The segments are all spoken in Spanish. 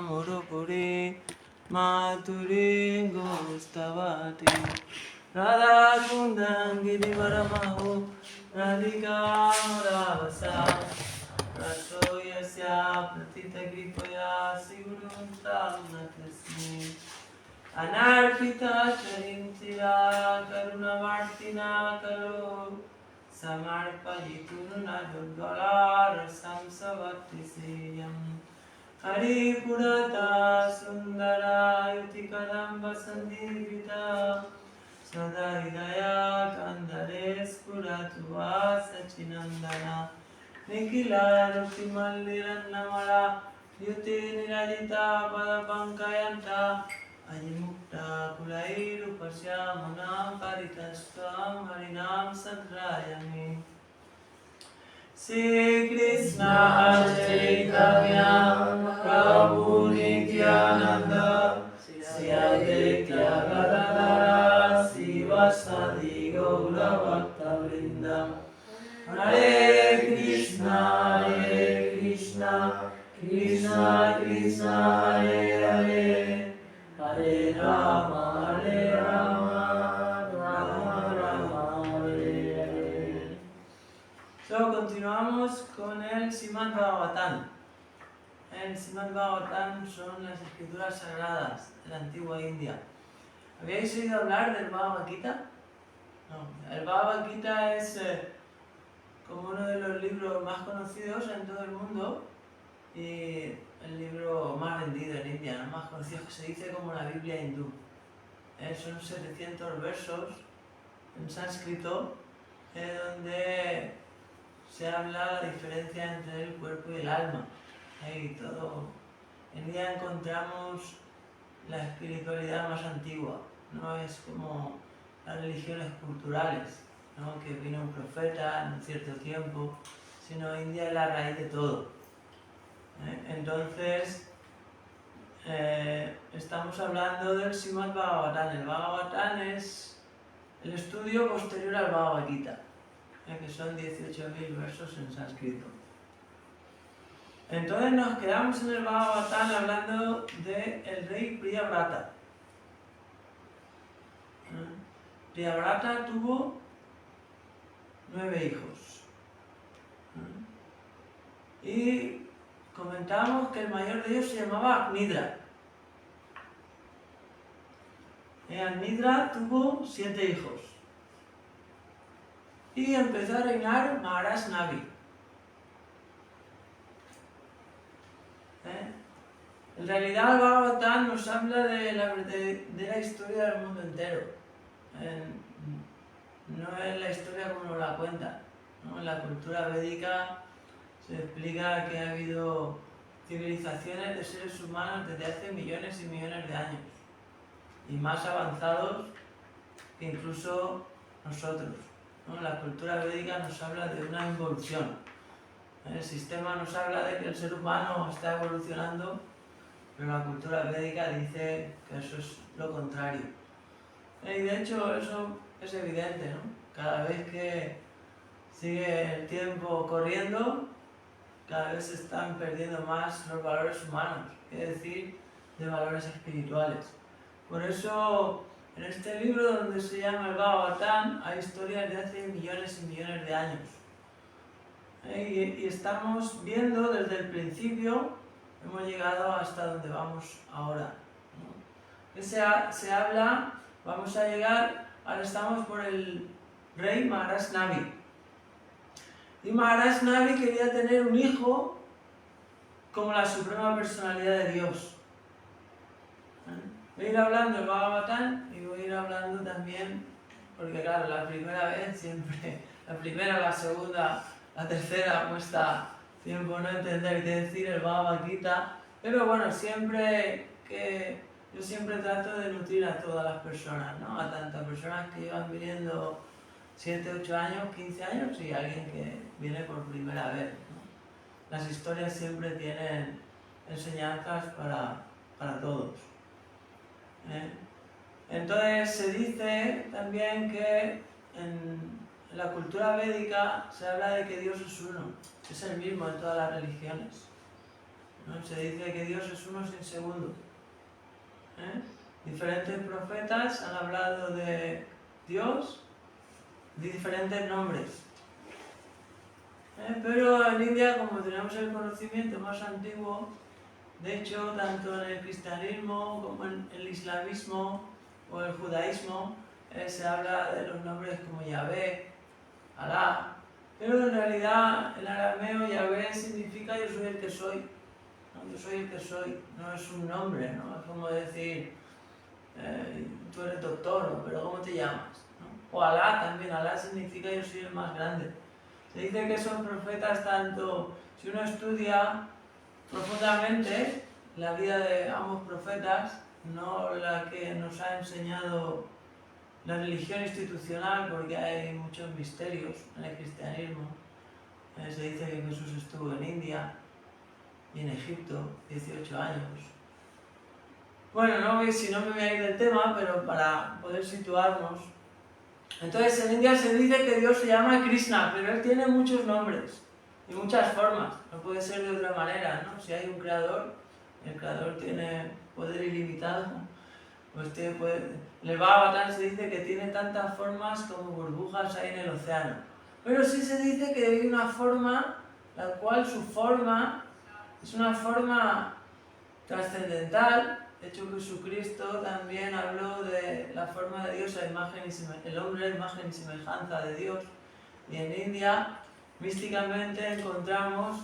Murupuri Maturi Gostavati Radha Kundan Girivaramahu Radhika Muravasa Rasoyasya Pratita Gripaya Sigurum Tamnatasmi Anarpita Charintira Karunavartina Karo Samarpayitu Nadundala Rasam Savati Seyam Hari Purata Sundara Yutikadamba Sandhivita Sada Hidaya Kandares Puratuva Sachinandana Nikila Rutimalliranamara Yuti Nirajita Padapankayanta Ajimukta Kulairu Pasyamanam Paritasvam Harinam Sadrayami Sri Krishna Chaitanya Prabhu Nityananda Sri Advaita Gadadhara Sivasadi Gaura Bhakta Vrindam Hare Krishna Krishna Krishna Hare Hare Hare Rama Rama Rama Hare Hare. Continuamos con el Srimad Bhagavatam. El Srimad Bhagavatam son las escrituras sagradas de la antigua India. ¿Habéis oído hablar del Bhagavad Gita? No. El Bhagavad Gita es como uno de los libros más conocidos en todo el mundo y el libro más vendido en India, ¿no? Más conocido, que se dice como la Biblia hindú. Son 700 versos en sánscrito donde se habla la diferencia entre el cuerpo y el alma. Y todo. En ella encontramos la espiritualidad más antigua, no es como las religiones culturales, ¿no? Que vino un profeta en un cierto tiempo, sino India es la raíz de todo. Entonces, estamos hablando del Srimad Bhagavatam. El Bhagavatam es el estudio posterior al Bhagavad Gita, que son 18.000 versos en sánscrito. Entonces nos quedamos en el Bhagavatam hablando del rey Priyavrata. Priyavrata tuvo 9 hijos. Y comentamos que el mayor de ellos se llamaba Nidra. Nidra tuvo 7 hijos. Y empezó a reinar Maharaj Navi. En realidad el Bhagavatam nos habla de la historia del mundo entero. No es la historia como nos la cuentan, ¿no? En la cultura védica se explica que ha habido civilizaciones de seres humanos desde hace millones y millones de años y más avanzados que incluso nosotros, ¿no? La cultura védica nos habla de una involución. El sistema nos habla de que el ser humano está evolucionando, pero la cultura védica dice que eso es lo contrario. Y de hecho eso es evidente, ¿no? Cada vez que sigue el tiempo corriendo, cada vez se están perdiendo más los valores humanos, es decir, de valores espirituales. Por eso, en este libro donde se llama el Bhagavatam, hay historias de hace millones y millones de años. Y estamos viendo desde el principio, hemos llegado hasta donde vamos ahora, ¿no? Se habla, vamos a llegar, ahora estamos por el rey Maharaj Navi. Y Maharaj Navi quería tener un hijo como la suprema personalidad de Dios. Voy a ir hablando del Bhagavatam y voy a ir hablando también, porque claro, la primera vez siempre, la primera, la segunda, la tercera cuesta tiempo no entender qué decir el Bhagavad Gita, pero bueno, yo siempre trato de nutrir a todas las personas, ¿no? A tantas personas que llevan viniendo 7, 8 años, 15 años y alguien que viene por primera vez, ¿no? Las historias siempre tienen enseñanzas para todos. Entonces se dice también que en la cultura védica se habla de que Dios es uno, es el mismo en todas las religiones. ¿no? Se dice que Dios es uno sin segundo. Diferentes profetas han hablado de Dios de diferentes nombres. Pero en India, como tenemos el conocimiento más antiguo, de hecho, tanto en el cristianismo como en el islamismo o el judaísmo, se habla de los nombres como Yahvé, Alá, pero en realidad en arameo Yahvé significa yo soy el que soy, ¿no? Yo soy el que soy, no es un nombre, ¿no? Es como decir, tú eres doctor, ¿no? Pero ¿cómo te llamas? ¿No? O Alá también, Alá significa yo soy el más grande. Se dice que esos profetas, tanto si uno estudia profundamente la vida de ambos profetas, no la que nos ha enseñado la religión institucional, porque hay muchos misterios en el cristianismo. Se dice que Jesús estuvo en India y en Egipto 18 años. Bueno, si no me voy a ir del tema, pero para poder situarnos. Entonces en India se dice que Dios se llama Krishna, pero él tiene muchos nombres y muchas formas. No puede ser de otra manera, ¿no? Si hay un creador, el creador tiene poder ilimitado. Pues en el Bhagavatam se dice que tiene tantas formas como burbujas hay en el océano. Pero sí se dice que hay una forma, la cual su forma es una forma trascendental. De hecho, Jesucristo también habló de la forma de Dios, el hombre a imagen y semejanza de Dios. Y en India, místicamente, encontramos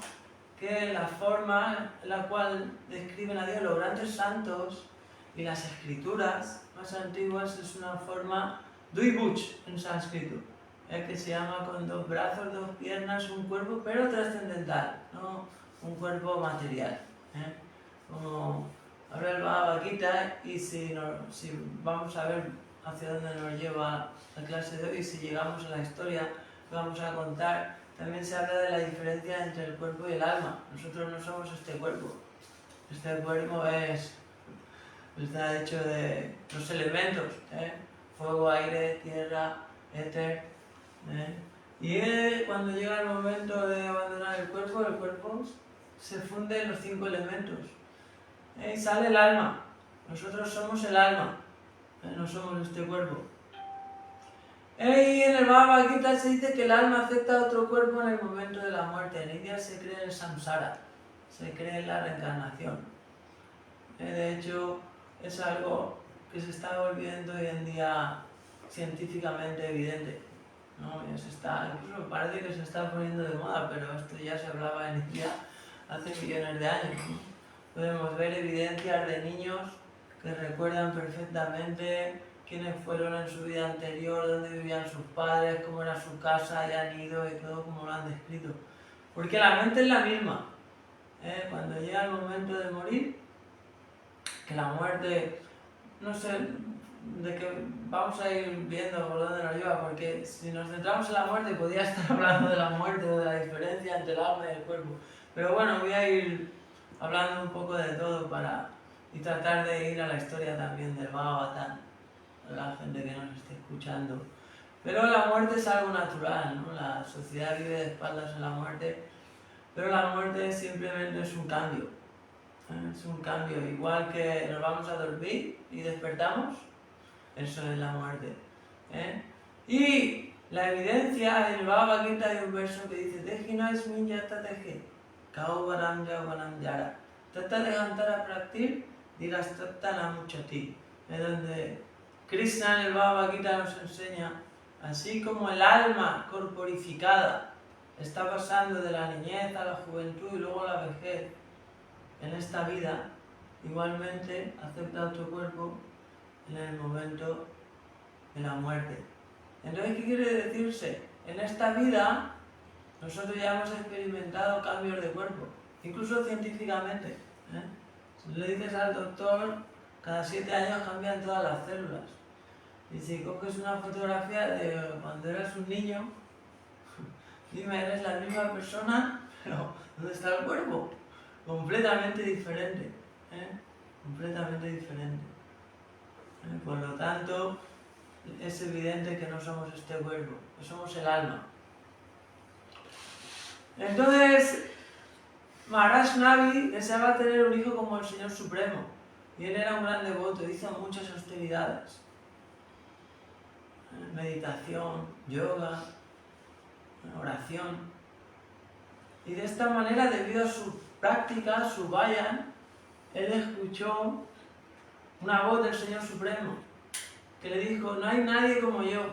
que la forma en la cual describen a Dios los grandes santos y las escrituras más antiguas es una forma Dvibuch en sánscrito, que se llama con 2 brazos, 2 piernas, un cuerpo, pero trascendental, no un cuerpo material. Como habla el Bhagavad Gita, y si vamos a ver hacia dónde nos lleva la clase de hoy, y si llegamos a la historia que vamos a contar, también se habla de la diferencia entre el cuerpo y el alma. Nosotros no somos este cuerpo. Este cuerpo está hecho de los elementos, fuego, aire, tierra, éter. Y cuando llega el momento de abandonar el cuerpo se funde en los 5 elementos. Y sale el alma. Nosotros somos el alma, no somos este cuerpo. Y en el Bhagavad Gita se dice que el alma acepta otro cuerpo en el momento de la muerte. En India se cree en el samsara, se cree en la reencarnación. De hecho, es algo que se está volviendo hoy en día científicamente evidente, ¿no? Incluso parece que se está poniendo de moda, pero esto ya se hablaba en India hace millones de años, ¿no? Podemos ver evidencias de niños que recuerdan perfectamente quiénes fueron en su vida anterior, dónde vivían sus padres, cómo era su casa, y han ido y todo como lo han descrito. Porque la mente es la misma. Cuando llega el momento de morir, que la muerte, no sé, de que vamos a ir viendo por dónde nos lleva, porque si nos centramos en la muerte podría estar hablando de la muerte o de la diferencia entre el alma y el cuerpo. Pero bueno, voy a ir hablando un poco de todo y tratar de ir a la historia también del Bhagavatam, a la gente que nos esté escuchando. Pero la muerte es algo natural, ¿no? La sociedad vive de espaldas a la muerte, pero la muerte simplemente es un cambio. Es un cambio, igual que nos vamos a dormir y despertamos, eso es la muerte. Y la evidencia, en el Bhagavad Gita hay un verso que dice Tejinais minyata teje, kao varam yara, tata dejantara praktir, digas tata namuchati. Es donde Krishna en el Bhagavad Gita nos enseña, así como el alma corporificada está pasando de la niñez a la juventud y luego a la vejez, en esta vida, igualmente acepta otro cuerpo en el momento de la muerte. Entonces, ¿qué quiere decirse? En esta vida, nosotros ya hemos experimentado cambios de cuerpo, incluso científicamente. Si le dices al doctor, cada 7 años cambian todas las células. Y si coges una fotografía de cuando eras un niño, dime, ¿eres la misma persona? Pero, ¿dónde está el cuerpo? Completamente diferente, completamente diferente. Por lo tanto, es evidente que no somos este cuerpo, que somos el alma. Entonces, Maharaj Navi deseaba tener un hijo como el Señor Supremo, y él era un gran devoto, hizo muchas austeridades, meditación, yoga, oración, y de esta manera, debido a su práctica, su vayan, él escuchó una voz del Señor Supremo que le dijo: no hay nadie como yo,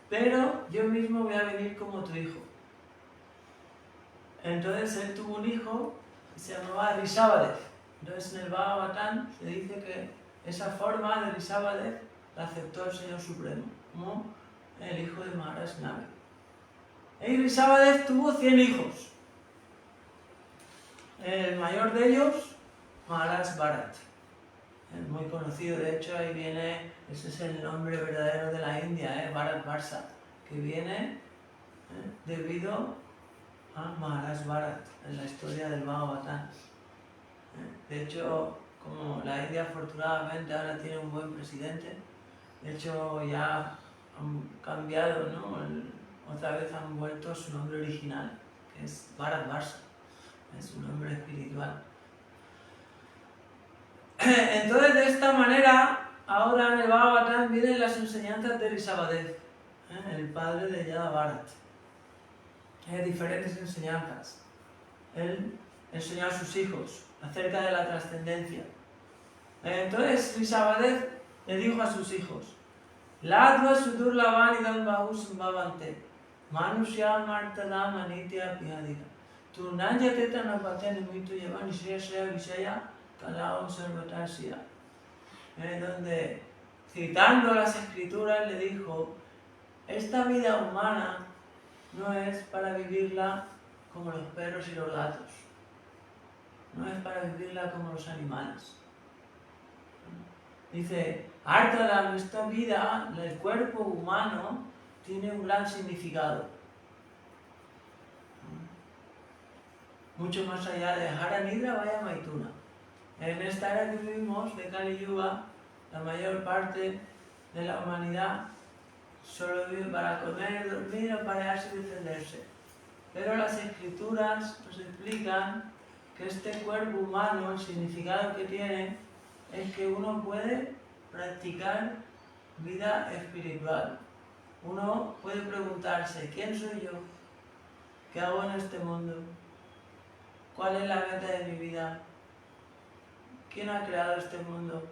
pero yo mismo voy a venir como tu hijo. Entonces él tuvo un hijo que se llamaba Rishabhadev. Entonces en el Bhagavatam se dice que esa forma de Rishabhadev la aceptó el Señor Supremo como el hijo de Maharaj Navi. Y Rishabhadev tuvo 100 hijos. El mayor de ellos, Maharaj Bharat. Es muy conocido, de hecho ahí viene, ese es el nombre verdadero de la India, Bharat Varsha, que viene debido a Maharaj Bharat en la historia del Bhagavatam. De hecho, como la India afortunadamente ahora tiene un buen presidente, de hecho ya han cambiado, ¿no? Otra vez han vuelto a su nombre original, que es Bharat Varsha, es su nombre espiritual. Entonces, de esta manera, ahora en el Bhagavatam vienen las enseñanzas de Rishabhadev, el padre de Yada Bharat. Diferentes enseñanzas. Él enseñó a sus hijos acerca de la trascendencia. Entonces, Rishabhadev le dijo a sus hijos: Ladva sudurlavanidam bahus bhavante, manushya martadam anitya pihadika. Tu nanyateta napatene mitu yavan shreya vishaya kalao sarvatasya. Donde, citando las escrituras, le dijo: esta vida humana no es para vivirla como los perros y los gatos, no es para vivirla como los animales. Dice, Artalam, esta vida, el cuerpo humano, tiene un gran significado. Mucho más allá de Haranidra Vaya Maituna. En esta era que vivimos de Kali Yuga, la mayor parte de la humanidad solo vive para comer, dormir, aparearse y defenderse. Pero las escrituras nos explican que este cuerpo humano, el significado que tiene, es que uno puede practicar vida espiritual. Uno puede preguntarse: ¿quién soy yo? ¿Qué hago en este mundo? ¿Cuál es la meta de mi vida? ¿Quién ha creado este mundo?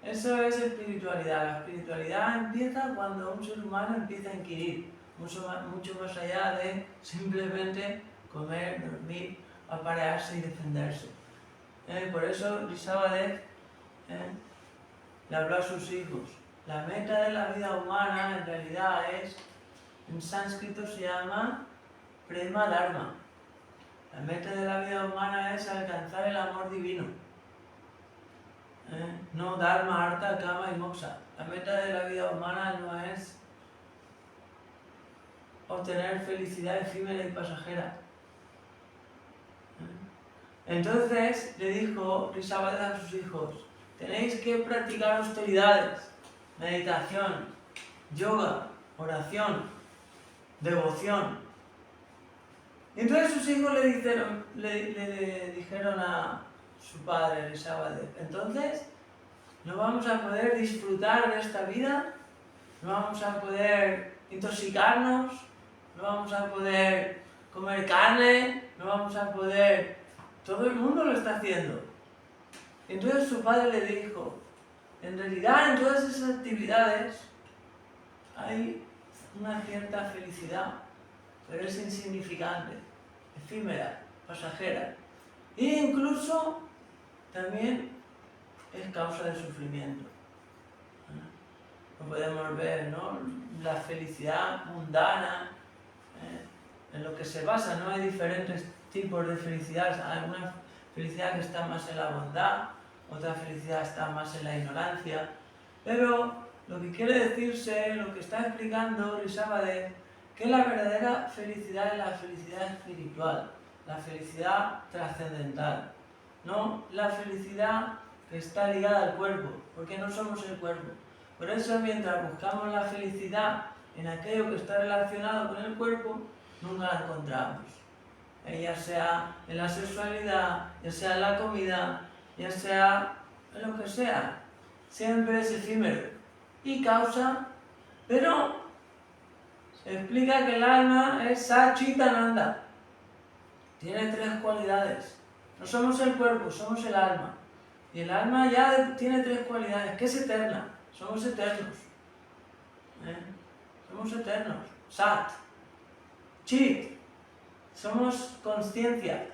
Eso es espiritualidad. La espiritualidad empieza cuando un ser humano empieza a inquirir, mucho más allá de simplemente comer, dormir, aparearse y defenderse. Por eso Rishabhadev le habló a sus hijos. La meta de la vida humana en realidad es, en sánscrito se llama Prema Dharma. La meta de la vida humana es alcanzar el amor divino. No Dharma, Artha, Kama y Moksha. La meta de la vida humana no es obtener felicidad efímera y pasajera. Entonces le dijo Rishabhadev a sus hijos: tenéis que practicar austeridades, meditación, yoga, oración, devoción. Y entonces sus hijos le dijeron a su padre, Rishabhadev: entonces no vamos a poder disfrutar de esta vida, no vamos a poder intoxicarnos, no vamos a poder comer carne, no vamos a poder... Todo el mundo lo está haciendo. Entonces su padre le dijo: en realidad en todas esas actividades hay una cierta felicidad, pero es insignificante, efímera, pasajera. E incluso también es causa de sufrimiento. Lo podemos ver, ¿no? La felicidad mundana, en lo que se basa, ¿no? Hay diferentes tipos de felicidad. Hay una felicidad que está más en la bondad, otra felicidad está más en la ignorancia. Pero lo que quiere decirse, lo que está explicando Rishabhadev, que la verdadera felicidad es la felicidad espiritual, la felicidad trascendental, no la felicidad que está ligada al cuerpo, porque no somos el cuerpo. Por eso, mientras buscamos la felicidad en aquello que está relacionado con el cuerpo, nunca la encontramos. ya sea en la sexualidad, ya sea en la comida, ya sea en lo que sea. Siempre es efímero y causa, pero se explica que el alma es Satchitananda. Tiene 3 cualidades. No somos el cuerpo, somos el alma. Y el alma ya tiene 3 cualidades, que es eterna. Somos eternos. Somos eternos. Sat. Chit. Somos consciencia.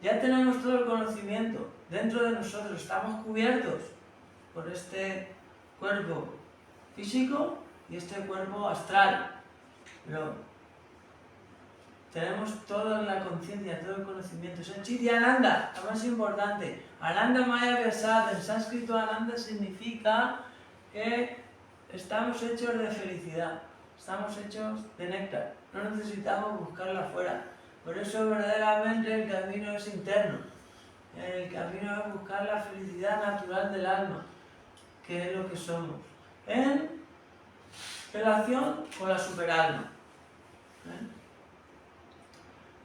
Ya tenemos todo el conocimiento dentro de nosotros. Estamos cubiertos por este cuerpo físico y este cuerpo astral. Pero tenemos toda la conciencia, todo el conocimiento. Es el Chit y Ananda, lo más importante. Ananda Maya Vyasat, en sánscrito Ananda significa que estamos hechos de felicidad, estamos hechos de néctar. No necesitamos buscarla afuera. Por eso verdaderamente el camino es interno. El camino es buscar la felicidad natural del alma, que es lo que somos, en relación con la superalma.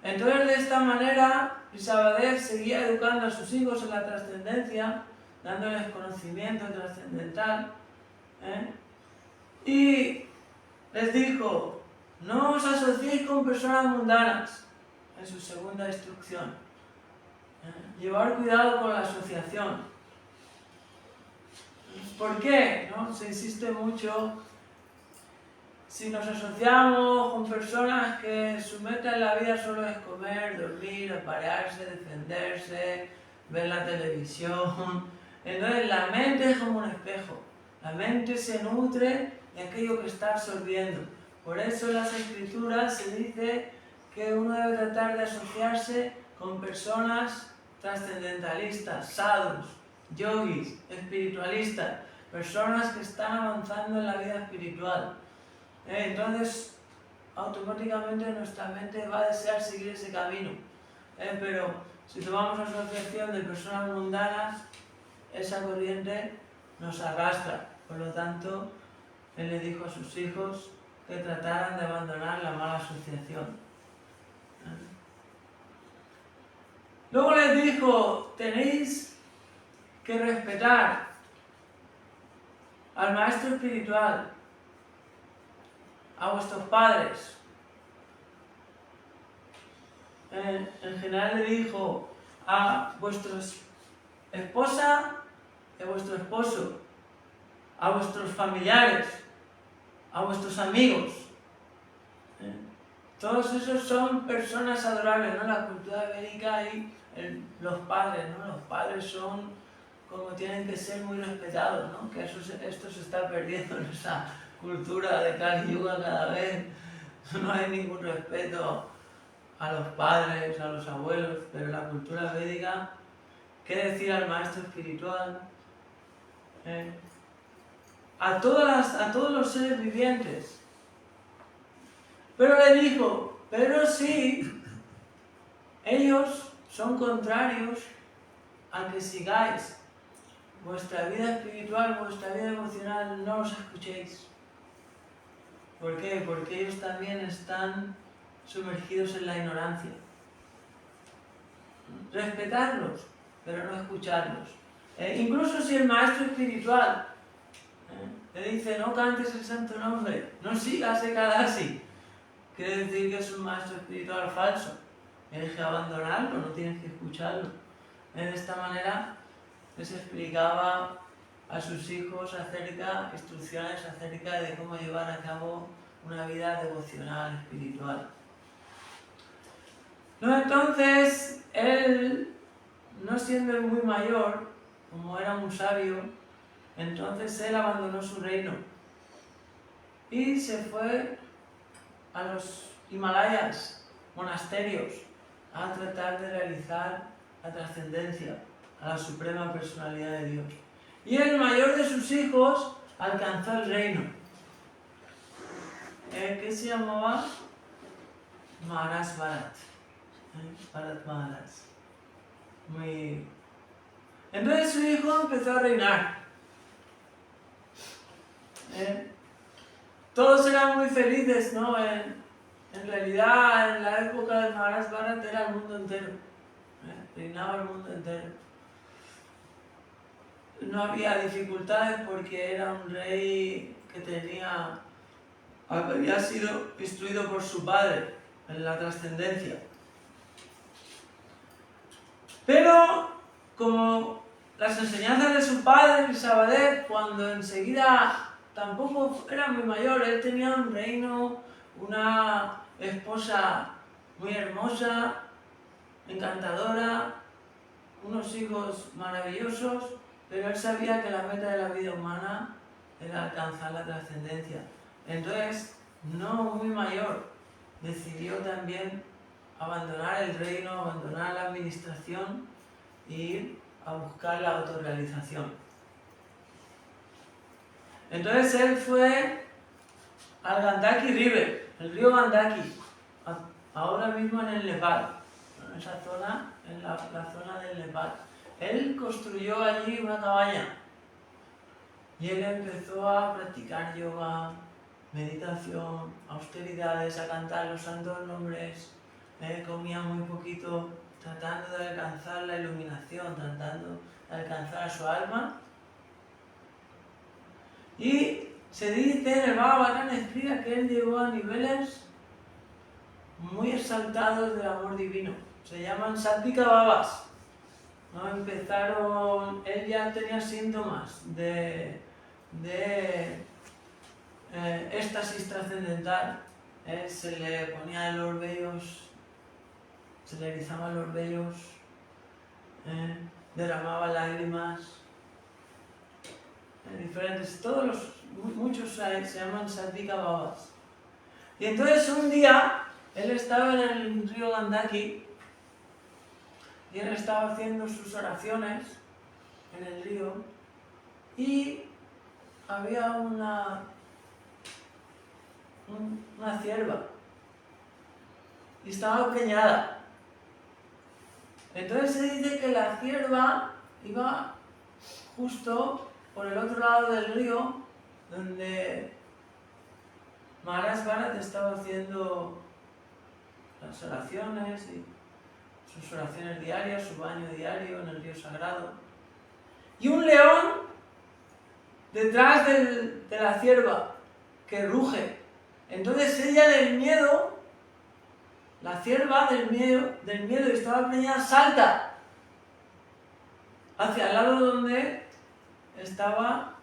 Entonces, de esta manera, Rishabhadev seguía educando a sus hijos en la trascendencia, dándoles conocimiento trascendental, y les dijo: no os asociéis con personas mundanas, en su segunda instrucción. Llevar cuidado con la asociación. ¿Por qué? ¿No? Se insiste mucho. Si nos asociamos con personas que su meta en la vida solo es comer, dormir, aparearse, defenderse, ver la televisión, entonces la mente es como un espejo. La mente se nutre de aquello que está absorbiendo. Por eso en las escrituras se dice que uno debe tratar de asociarse con personas trascendentalistas, sadhus, yogis, espiritualistas, personas que están avanzando en la vida espiritual. Entonces, automáticamente nuestra mente va a desear seguir ese camino. Pero si tomamos asociación de personas mundanas, esa corriente nos arrastra. Por lo tanto, él le dijo a sus hijos que trataran de abandonar la mala asociación. Luego les dijo: tenéis que respetar al maestro espiritual, a vuestros padres. En general le dijo a vuestra esposa y a vuestro esposo, a vuestros familiares, a vuestros amigos. Todos esos son personas adorables, ¿no? La cultura védica y los padres, ¿no? Los padres son como tienen que ser muy respetados, ¿no? Que esto se está perdiendo en esa cultura de Kali Yuga cada vez. No hay ningún respeto a los padres, a los abuelos, pero la cultura védica, ¿qué decir al maestro espiritual? A todos los seres vivientes. Pero le dijo: pero si ellos son contrarios a que sigáis vuestra vida espiritual, vuestra vida emocional, no los escuchéis. ¿Por qué? Porque ellos también están sumergidos en la ignorancia. Respetarlos, pero no escucharlos. Incluso si el maestro espiritual le dice: no cantes el santo nombre, no sigas Ekadasi, quiere decir que es un maestro espiritual falso. Tienes que abandonarlo, no tienes que escucharlo. De esta manera les explicaba a sus hijos instrucciones acerca de cómo llevar a cabo una vida devocional, espiritual. No, entonces, él, no siendo muy mayor, como era un sabio, entonces él abandonó su reino y se fue a los Himalayas, monasterios, a tratar de realizar la trascendencia, a la suprema personalidad de Dios. Y el mayor de sus hijos alcanzó el reino, que se llamaba Maharaj Bharat. Bharat Maharaj. Entonces su hijo empezó a reinar. Todos eran muy felices, ¿no? En realidad, en la época de Maharaj Bharat era el mundo entero, reinaba el mundo entero. No había dificultades porque era un rey que había sido instruido por su padre en la trascendencia. Pero, como las enseñanzas de su padre, Rishabhadev, cuando enseguida tampoco era muy mayor, él tenía un reino, una esposa muy hermosa, encantadora, unos hijos maravillosos, pero él sabía que la meta de la vida humana era alcanzar la trascendencia. Entonces, no muy mayor, decidió también abandonar el reino, abandonar la administración e ir a buscar la autorrealización. Entonces él fue al Gandaki River, el río Gandaki, ahora mismo en el Nepal, en esa zona, en la zona del Nepal. Él construyó allí una cabaña y él empezó a practicar yoga, meditación, austeridades, a cantar los santos nombres, comía muy poquito, tratando de alcanzar la iluminación, tratando de alcanzar a su alma. Y se dice en el Bhagavatam, explica que él llegó a niveles muy exaltados del amor divino. Se llaman Sattvika Babas. ¿No? Él ya tenía síntomas de éxtasis trascendental. Se le ponían los vellos, se le erizaban los vellos, derramaba lágrimas, diferentes, muchos se llaman Sattvika Babas. Y entonces un día, él estaba en el río Gandaki, y él estaba haciendo sus oraciones en el río, y había una cierva, y estaba preñada. Entonces se dice que la cierva iba justo por el otro lado del río, donde Maharaj Bharat estaba haciendo las oraciones y sus oraciones diarias, su baño diario en el río sagrado. Y un león detrás de la cierva que ruge. Entonces ella del miedo, la cierva del miedo y estaba preñada, salta hacia el lado donde estaba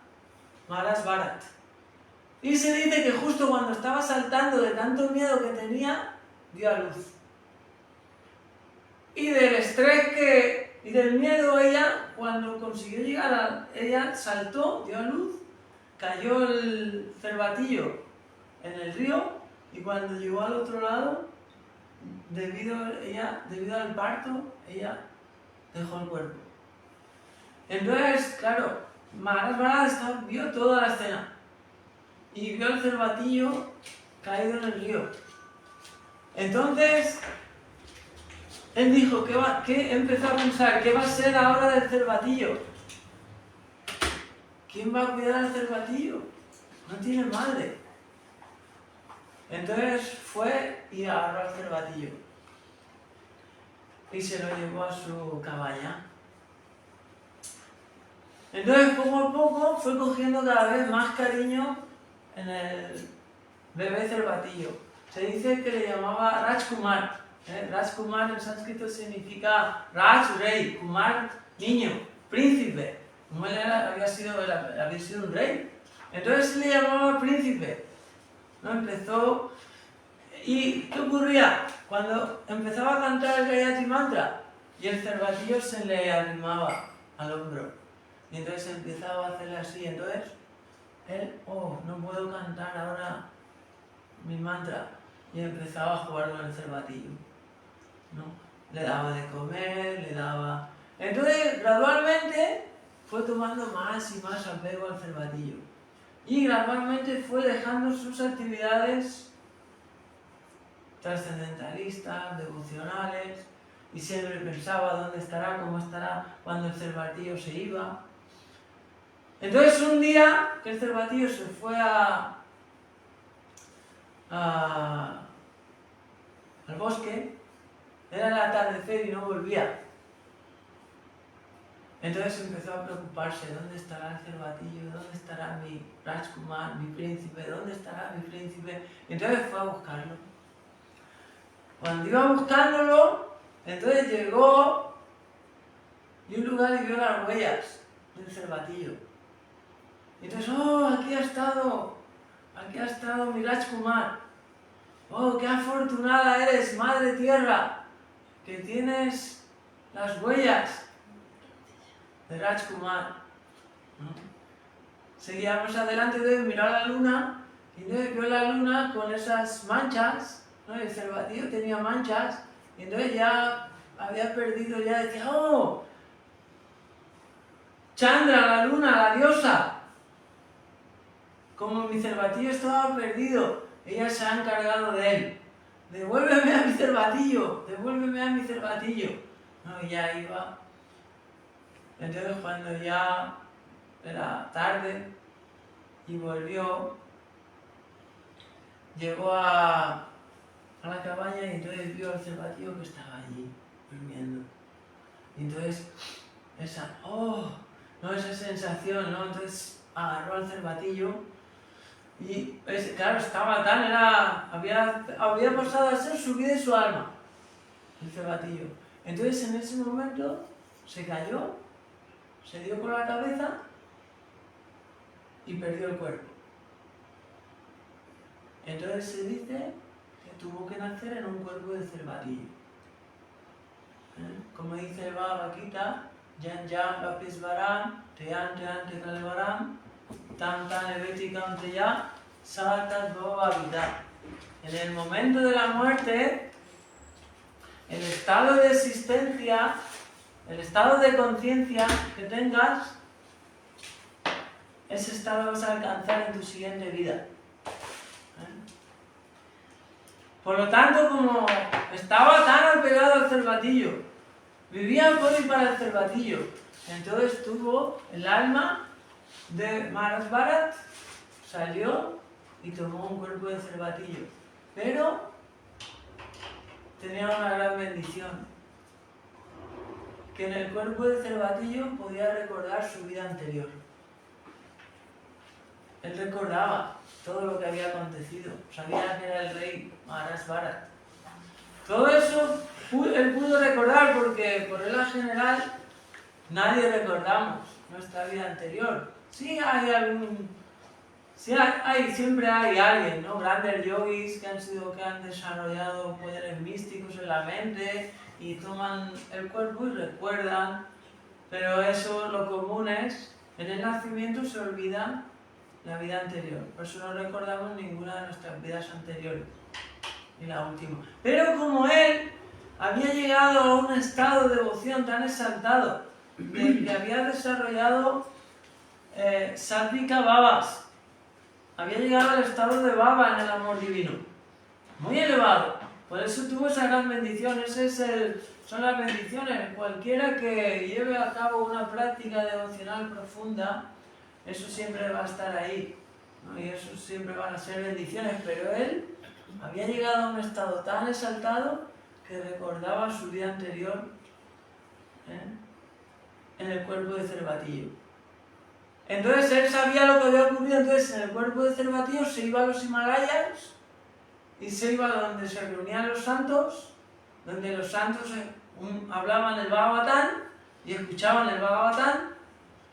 Maharaj Bharat. Y se dice que justo cuando estaba saltando de tanto miedo que tenía, dio a luz. Y del estrés y del miedo ella, cuando consiguió llegar ella saltó, dio a luz, cayó el cervatillo en el río y cuando llegó al otro lado, debido al parto, ella dejó el cuerpo. Entonces, claro, Maharaj Bharat vio toda la escena y vio el cervatillo caído en el río. Entonces, él dijo, empezó a pensar, ¿qué va a ser ahora del cervatillo? ¿Quién va a cuidar al cervatillo? No tiene madre. Entonces fue y agarró al cervatillo y se lo llevó a su cabaña. Entonces poco a poco fue cogiendo cada vez más cariño en el bebé cervatillo. Se dice que le llamaba Rajkumar. Rajkumar en sánscrito significa Raj, rey, Kumar, niño, príncipe. Como él había sido un rey. Entonces se le llamaba príncipe. ¿No? Empezó. ¿Y qué ocurría? Cuando empezaba a cantar el Gayatri Mantra y el cervatillo se le arrimaba al hombro. Y entonces empezaba a hacerle así. Entonces él, no puedo cantar ahora mi mantra. Y empezaba a jugar con el cervatillo, ¿no? Le daba de comer, le daba. Entonces, gradualmente fue tomando más y más apego al cervatillo. Y gradualmente fue dejando sus actividades trascendentalistas, devocionales, y siempre pensaba dónde estará, cómo estará, cuando el cervatillo se iba. Entonces, un día que el cervatillo se fue a al bosque, era el atardecer y no volvía. Entonces empezó a preocuparse, ¿dónde estará el cervatillo? ¿Dónde estará mi Rajkumar, mi príncipe? ¿Dónde estará mi príncipe? Y entonces fue a buscarlo. Cuando iba buscándolo, entonces llegó y un lugar y vio las huellas del cervatillo. Y entonces, oh, aquí ha estado mi Rajkumar. Oh, qué afortunada eres, madre tierra, que tienes las huellas de Rajkumar. Seguíamos adelante, entonces miró a la luna y entonces vio la luna con esas manchas, ¿no? El cervatillo tenía manchas y entonces ya había perdido, ya decía, oh, Chandra, la luna, la diosa. Como mi cervatillo estaba perdido, ella se ha encargado de él. Devuélveme a mi cervatillo, devuélveme a mi cervatillo. No, y ya iba. Entonces cuando ya era tarde y volvió, llegó a la cabaña y entonces vio al cervatillo que estaba allí, durmiendo. Y entonces, esa sensación, ¿no? Entonces agarró al cervatillo y, claro, estaba tan, había pasado a ser su vida y su alma, el cervatillo. Entonces en ese momento se cayó, se dio con la cabeza y perdió el cuerpo. Entonces se dice que tuvo que nacer en un cuerpo de cervatillo. Como dice el Bhagavad Gita, Yan Yan Vapisvaram, Teyan Teyan Tekalevaram, Tan Tan Evetikam Teya, Satat Bhava Vida. En el momento de la muerte, el estado de existencia, el estado de conciencia que tengas, ese estado vas a alcanzar en tu siguiente vida. Por lo tanto, como estaba tan apegado al cervatillo, vivía por y para el cervatillo, entonces tuvo el alma de Maharaj Bharat, salió y tomó un cuerpo de cervatillo. Pero tenía una gran bendición, que en el cuerpo de cervatillo podía recordar su vida anterior. Él recordaba todo lo que había acontecido, sabía que era el rey Maharaj Bharat. Todo eso él pudo recordar porque por regla general nadie recordamos nuestra vida anterior. Siempre hay alguien, ¿no? Grandes yogis que han desarrollado poderes místicos en la mente y toman el cuerpo y recuerdan, pero eso lo común es, en el nacimiento se olvida la vida anterior, por eso no recordamos ninguna de nuestras vidas anteriores, ni la última. Pero como él había llegado a un estado de devoción tan exaltado, de que había desarrollado Sattvika Bhavas, había llegado al estado de Bhava en el amor divino, muy elevado, por eso tuvo esa gran bendición. Son las bendiciones. Cualquiera que lleve a cabo una práctica devocional profunda, eso siempre va a estar ahí, ¿no? Y eso siempre van a ser bendiciones, pero él había llegado a un estado tan exaltado que recordaba su vida anterior en el cuerpo de cervatillo. Entonces él sabía lo que había ocurrido, entonces en el cuerpo de cervatillo se iba a los Himalayas y se iba a donde se reunían los santos, donde los santos hablaban el Bhagavatam y escuchaban el Bhagavatam,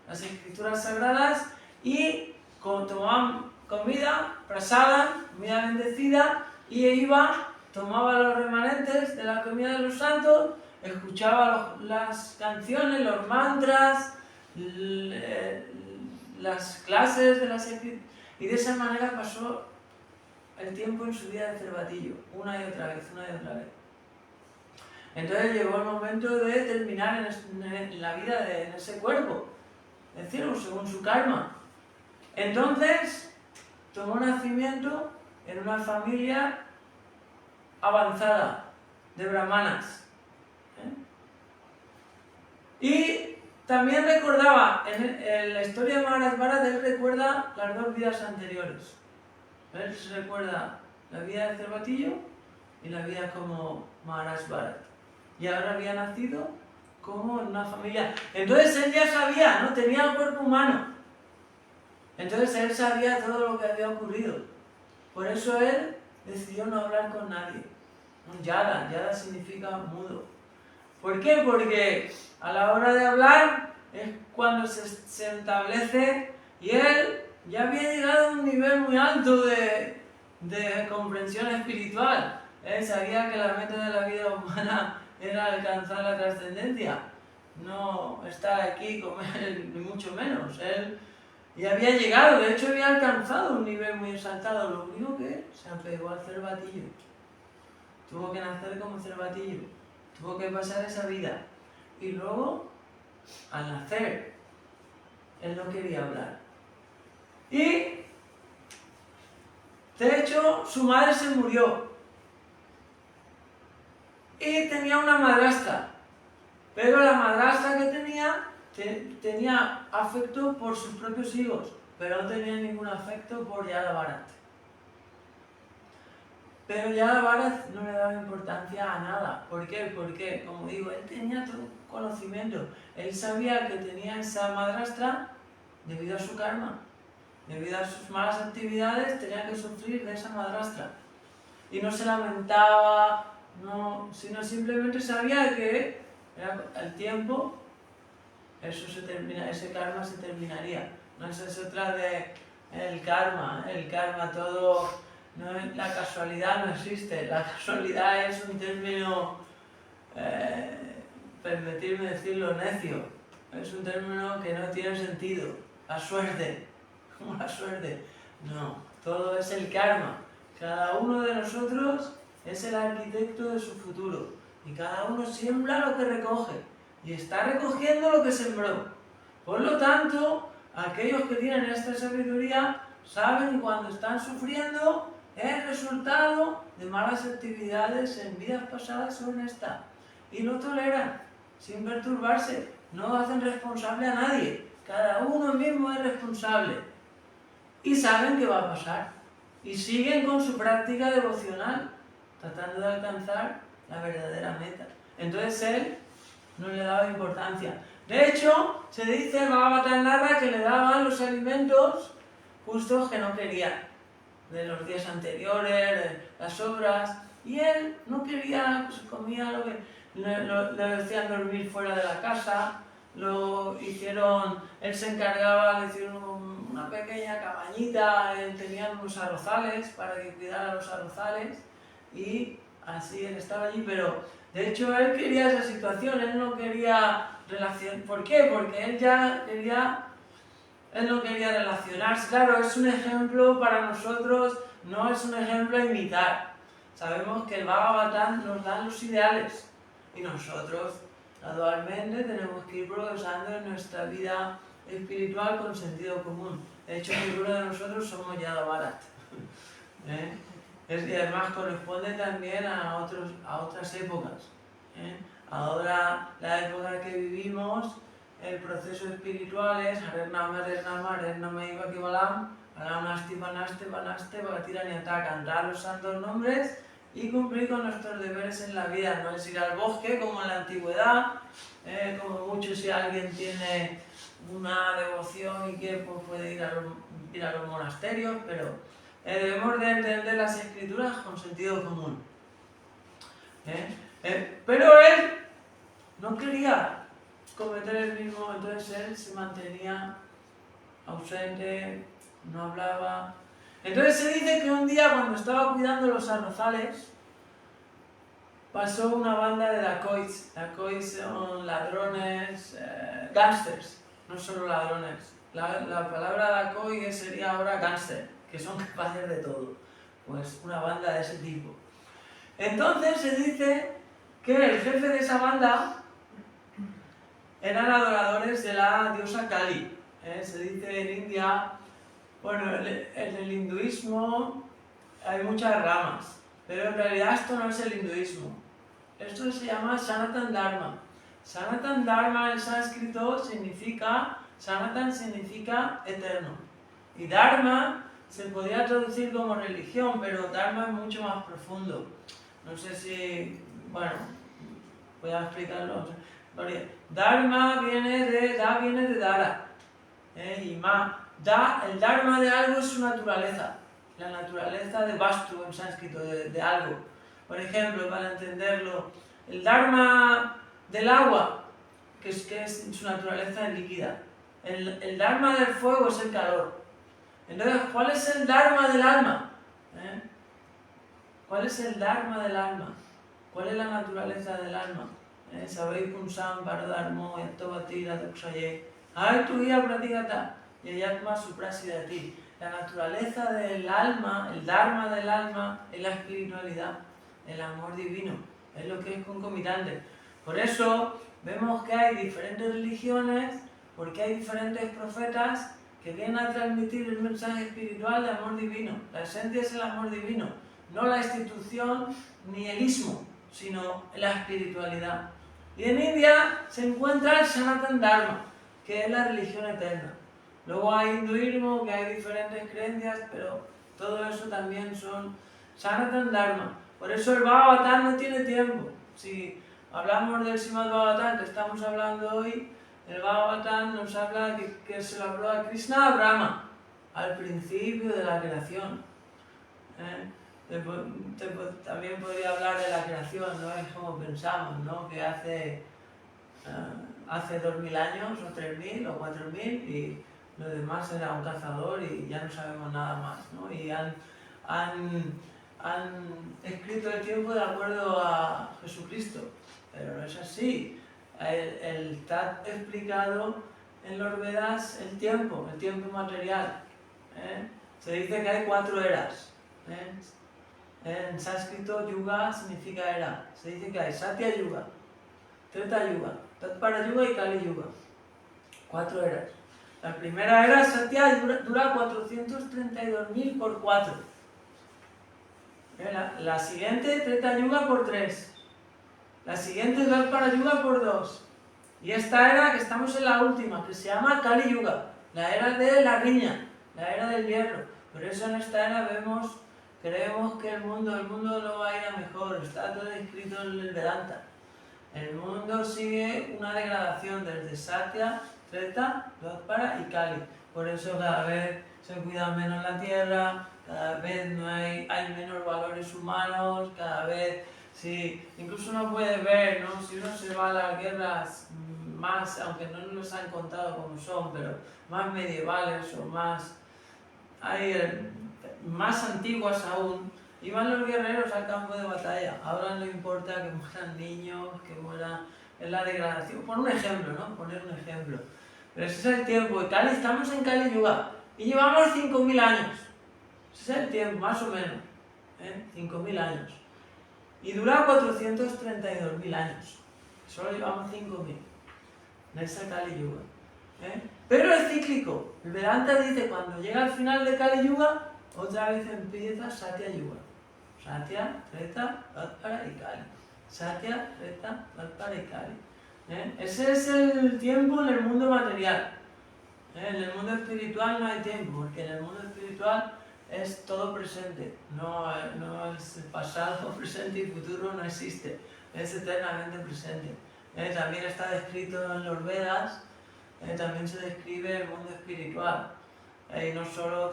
las escrituras sagradas, y tomaban comida, prasada, comida bendecida, y iba, tomaba los remanentes de la comida de los santos, escuchaba las canciones, los mantras, las clases de las escrituras, y de esa manera pasó el tiempo en su vida de cervatillo, una y otra vez. Entonces llegó el momento de terminar en la vida en ese cuerpo, es decir, según su karma. Entonces tomó nacimiento en una familia avanzada de brahmanas. Y también recordaba, en la historia de Maharaj Bharat, él recuerda las dos vidas anteriores. Él se recuerda la vida de cervatillo y la vida como Maharaj Bharat. Y ahora había nacido como en una familia. Entonces él ya sabía, ¿no? Tenía el cuerpo humano. Entonces él sabía todo lo que había ocurrido. Por eso él decidió no hablar con nadie. Yada significa mudo. ¿Por qué? Porque a la hora de hablar es cuando se establece, y él ya había llegado a un nivel muy alto de comprensión espiritual. Él sabía que la meta de la vida humana era alcanzar la trascendencia, no estar aquí con él, ni mucho menos. Él ya había llegado, de hecho había alcanzado un nivel muy exaltado, lo único que se apegó al cervatillo. Tuvo que nacer como cervatillo, tuvo que pasar esa vida. Y luego, al nacer, él no quería hablar. Y, de hecho, su madre se murió. Y tenía una madrastra. Pero la madrastra que tenía afecto por sus propios hijos, pero no tenía ningún afecto por Yada Bharat. Pero Yada Bharat no le daba importancia a nada. ¿Por qué? Porque, como digo, él tenía todo conocimiento. Él sabía que tenía esa madrastra debido a su karma. Debido a sus malas actividades, tenía que sufrir de esa madrastra. Y no se lamentaba, no, sino simplemente sabía que al tiempo ese karma se terminaría. No, esa es otra de el karma todo, no, la casualidad no existe. La casualidad es un término, permitirme decirlo, necio. Es un término que no tiene sentido. La suerte, como la suerte. No, todo es el karma. Cada uno de nosotros es el arquitecto de su futuro. Y cada uno siembra lo que recoge. Y está recogiendo lo que sembró. Por lo tanto, aquellos que tienen esta sabiduría saben cuando están sufriendo es resultado de malas actividades en vidas pasadas o en esta. Y lo toleran, sin perturbarse. No hacen responsable a nadie. Cada uno mismo es responsable. Y saben que va a pasar. Y siguen con su práctica devocional, tratando de alcanzar la verdadera meta. Entonces él no le daba importancia. De hecho, se dice en Bhagavatam narra que le daban los alimentos justos que no quería, de los días anteriores, de las obras, y él no quería, pues comía lo que le decían dormir fuera de la casa. Él se encargaba de decir una pequeña cabañita, tenían unos arrozales para que cuidara los arrozales, y así él estaba allí, pero de hecho él quería esa situación, él no quería relación. ¿Por qué? Porque él no quería relacionarse. Claro, es un ejemplo para nosotros, no es un ejemplo a imitar. Sabemos que el Bhagavatam nos da los ideales y nosotros gradualmente tenemos que ir progresando en nuestra vida espiritual con sentido común. De hecho, ninguno de nosotros somos Yada Bharat. Y además corresponde también a otras épocas. Ahora, la época que vivimos, el proceso espiritual es Harenama, Harenama, Iva Kivalam, Aranasti, Panaste, Bhagatiranyata, cantar los santos nombres y cumplir con nuestros deberes en la vida. No es ir al bosque como en la antigüedad, como mucho si alguien tiene una devoción y que pues, puede ir a los monasterios, pero debemos de entender las escrituras con sentido común. Pero él no quería cometer el mismo, entonces él se mantenía ausente, no hablaba. Entonces se dice que un día cuando estaba cuidando los arrozales, pasó una banda de dacoits. Dacoits son ladrones, gángsters, no solo ladrones. La palabra dacoit sería ahora gángster, que son capaces de todo. Pues una banda de ese tipo. Entonces se dice que el jefe de esa banda eran adoradores de la diosa Kali. Se dice en India, bueno, en el hinduismo hay muchas ramas, pero en realidad esto no es el hinduismo. Esto se llama Sanatan Dharma. Sanatan Dharma en sánscrito Sanatan significa eterno. Y Dharma se podría traducir como religión, pero Dharma es mucho más profundo. No sé si, bueno, voy a explicarlo. Dharma viene de Dara, y Ma. El Dharma de algo es su naturaleza, la naturaleza de Vastu en sánscrito, de algo. Por ejemplo, para entenderlo, el Dharma del agua, que es su naturaleza líquida. El Dharma del fuego es el calor. Entonces, ¿cuál es el Dharma del alma? ¿Cuál es el Dharma del alma? ¿Cuál es la naturaleza del alma? Sabéis Punsam, Paradharmo, Yattovatira, Doksaye, Aituya Pratigata, Yayatma Suprasidati. La naturaleza del alma, el Dharma del alma, es la espiritualidad, el amor divino, es lo que es concomitante. Por eso vemos que hay diferentes religiones, porque hay diferentes profetas que vienen a transmitir el mensaje espiritual de amor divino. La esencia es el amor divino, no la institución ni el ismo, sino la espiritualidad. Y en India se encuentra el Sanatan Dharma, que es la religión eterna. Luego hay hinduismo, que hay diferentes creencias, pero todo eso también son Sanatan Dharma. Por eso el Bhagavatam no tiene tiempo. Si hablamos del Srimad Bhagavatam que estamos hablando hoy, el Bhagavatam nos habla que se lo habló a Krishna a Brahma, al principio de la creación. También podría hablar de la creación, no es como pensamos, ¿no? Que hace 2000 años, o 3000, o 4000, y lo demás era un cazador y ya no sabemos nada más, ¿no? Y han escrito el tiempo de acuerdo a Jesucristo, pero no es así. Está explicado en los Vedas el tiempo material. Se dice que hay 4 eras. En sánscrito, yuga significa era. Se dice que hay Satya Yuga, Treta Yuga, Tatpara Yuga y Kali Yuga. 4 eras. La primera era Satya dura 432.000 por 4. La siguiente, Treta Yuga por 3. La siguiente, Tatpara Yuga por 2. Y esta era, que estamos en la última, que se llama Kali Yuga, la era de la riña, la era del hierro. Por eso en esta era creemos que el mundo no va a ir a mejor, está todo escrito en el Vedanta. El mundo sigue una degradación desde Satya, Treta, Dwapara y Kali. Por eso cada vez se cuida menos la tierra, cada vez hay menos valores humanos, cada vez, sí, incluso uno puede ver, ¿no? Si uno se va a las guerras más, aunque no nos han contado cómo son, pero más medievales o más antiguas aún, iban los guerreros al campo de batalla. Ahora no importa que mueran niños, que mueran, es la degradación. Por un ejemplo, ¿no? Poner un ejemplo. Pero ese es el tiempo. Estamos en Kali Yuga y llevamos 5000 años. Ese es el tiempo, más o menos. 5000 años. Y dura 432.000 años. Solo llevamos 5000. En esa Kali Yuga. Pero es cíclico. El Vedanta dice, cuando llega al final de Kali Yuga, otra vez empieza Satya Yuga. Satya, Treta, Dwapara y Kali. Satya, Treta, Dwapara y Kali. Ese es el tiempo en el mundo material. En el mundo espiritual no hay tiempo, porque en el mundo espiritual es todo presente. No es pasado, presente y futuro, no existe. Es eternamente presente. También está descrito en los Vedas, también se describe el mundo espiritual. Y no solo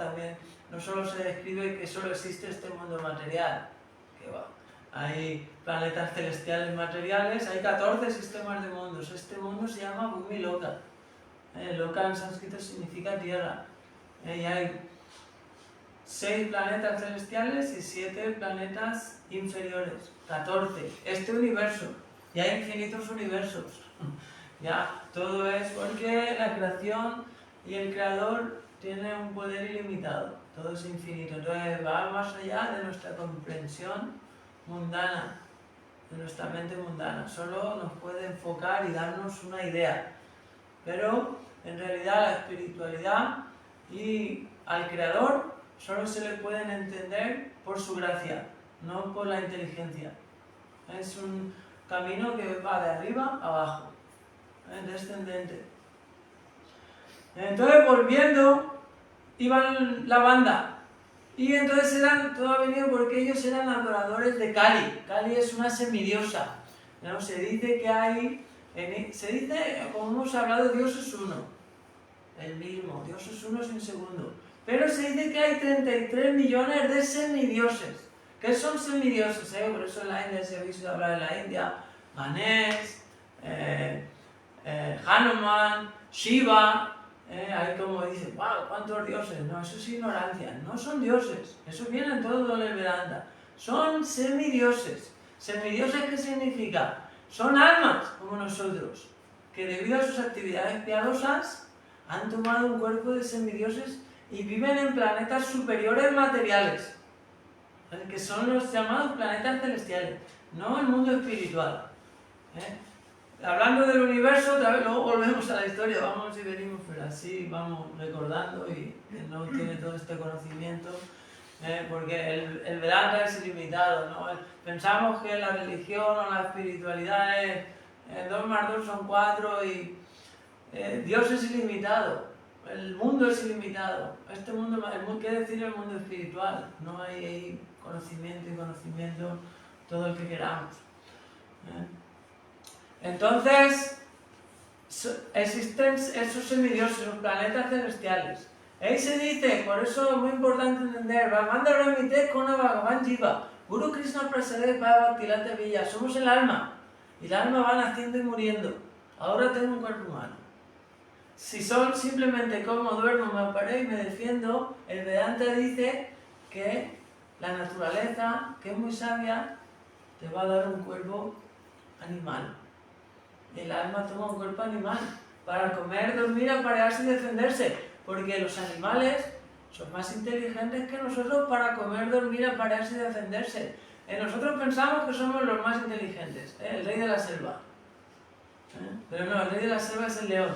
se describe que solo existe este mundo material, que va. Hay planetas celestiales materiales, hay 14 sistemas de mundos. Este mundo se llama Bhumi Loka. Loka en sánscrito significa tierra. Y hay 6 planetas celestiales y 7 planetas inferiores. 14. Este universo. Y hay infinitos universos. Ya, todo es porque la creación y el creador tienen un poder ilimitado. Todo es infinito. Entonces va más allá de nuestra comprensión mundana, de nuestra mente mundana. Solo nos puede enfocar y darnos una idea. Pero en realidad la espiritualidad y al creador solo se le pueden entender por su gracia, no por la inteligencia. Es un camino que va de arriba a abajo, descendente. Entonces, volviendo, iban la banda Y entonces todo ha venido porque ellos eran adoradores de Kali. Kali es una semidiosa, ¿no? Se dice que hay, como hemos hablado, Dios es uno, el mismo, Dios es uno sin segundo. Pero se dice que hay 33 millones de semidioses. ¿Qué son semidioses? Por eso en la India se ha visto hablar de la India, Ganesh, Hanuman, Shiva. Ahí como dicen, wow, ¿cuántos dioses? No, eso es ignorancia, no son dioses, eso viene en todo el Vedanta. Son semidioses. ¿Semidioses qué significa? Son almas como nosotros, que debido a sus actividades piadosas han tomado un cuerpo de semidioses y viven en planetas superiores materiales, que son los llamados planetas celestiales, no el mundo espiritual. Hablando del universo, otra vez, luego volvemos a la historia, vamos y venimos, pero así vamos recordando y no tiene todo este conocimiento, porque el Vedanta es ilimitado, ¿no? Pensamos que la religión o la espiritualidad es 2 más 2 son 4 y Dios es ilimitado, el mundo es ilimitado. Este mundo, ¿qué decir el mundo espiritual? No hay ahí conocimiento y conocimiento todo el que queramos. Entonces, existen esos semidioses, los planetas celestiales. Ahí se dice, por eso es muy importante entender, Brahmanda Ramite Kona Bhagavan Jiva, Guru Krishna Prasade Bhaktilata Villa, somos el alma, y el alma va naciendo y muriendo. Ahora tengo un cuerpo humano. Si son simplemente como duermo, me paré y me defiendo, el Vedanta dice que la naturaleza, que es muy sabia, te va a dar un cuerpo animal. El alma toma un cuerpo animal para comer, dormir, aparearse y defenderse, porque los animales son más inteligentes que nosotros para comer, dormir, aparearse y defenderse. Nosotros pensamos que somos los más inteligentes, el rey de la selva. Pero no, el rey de la selva es el león,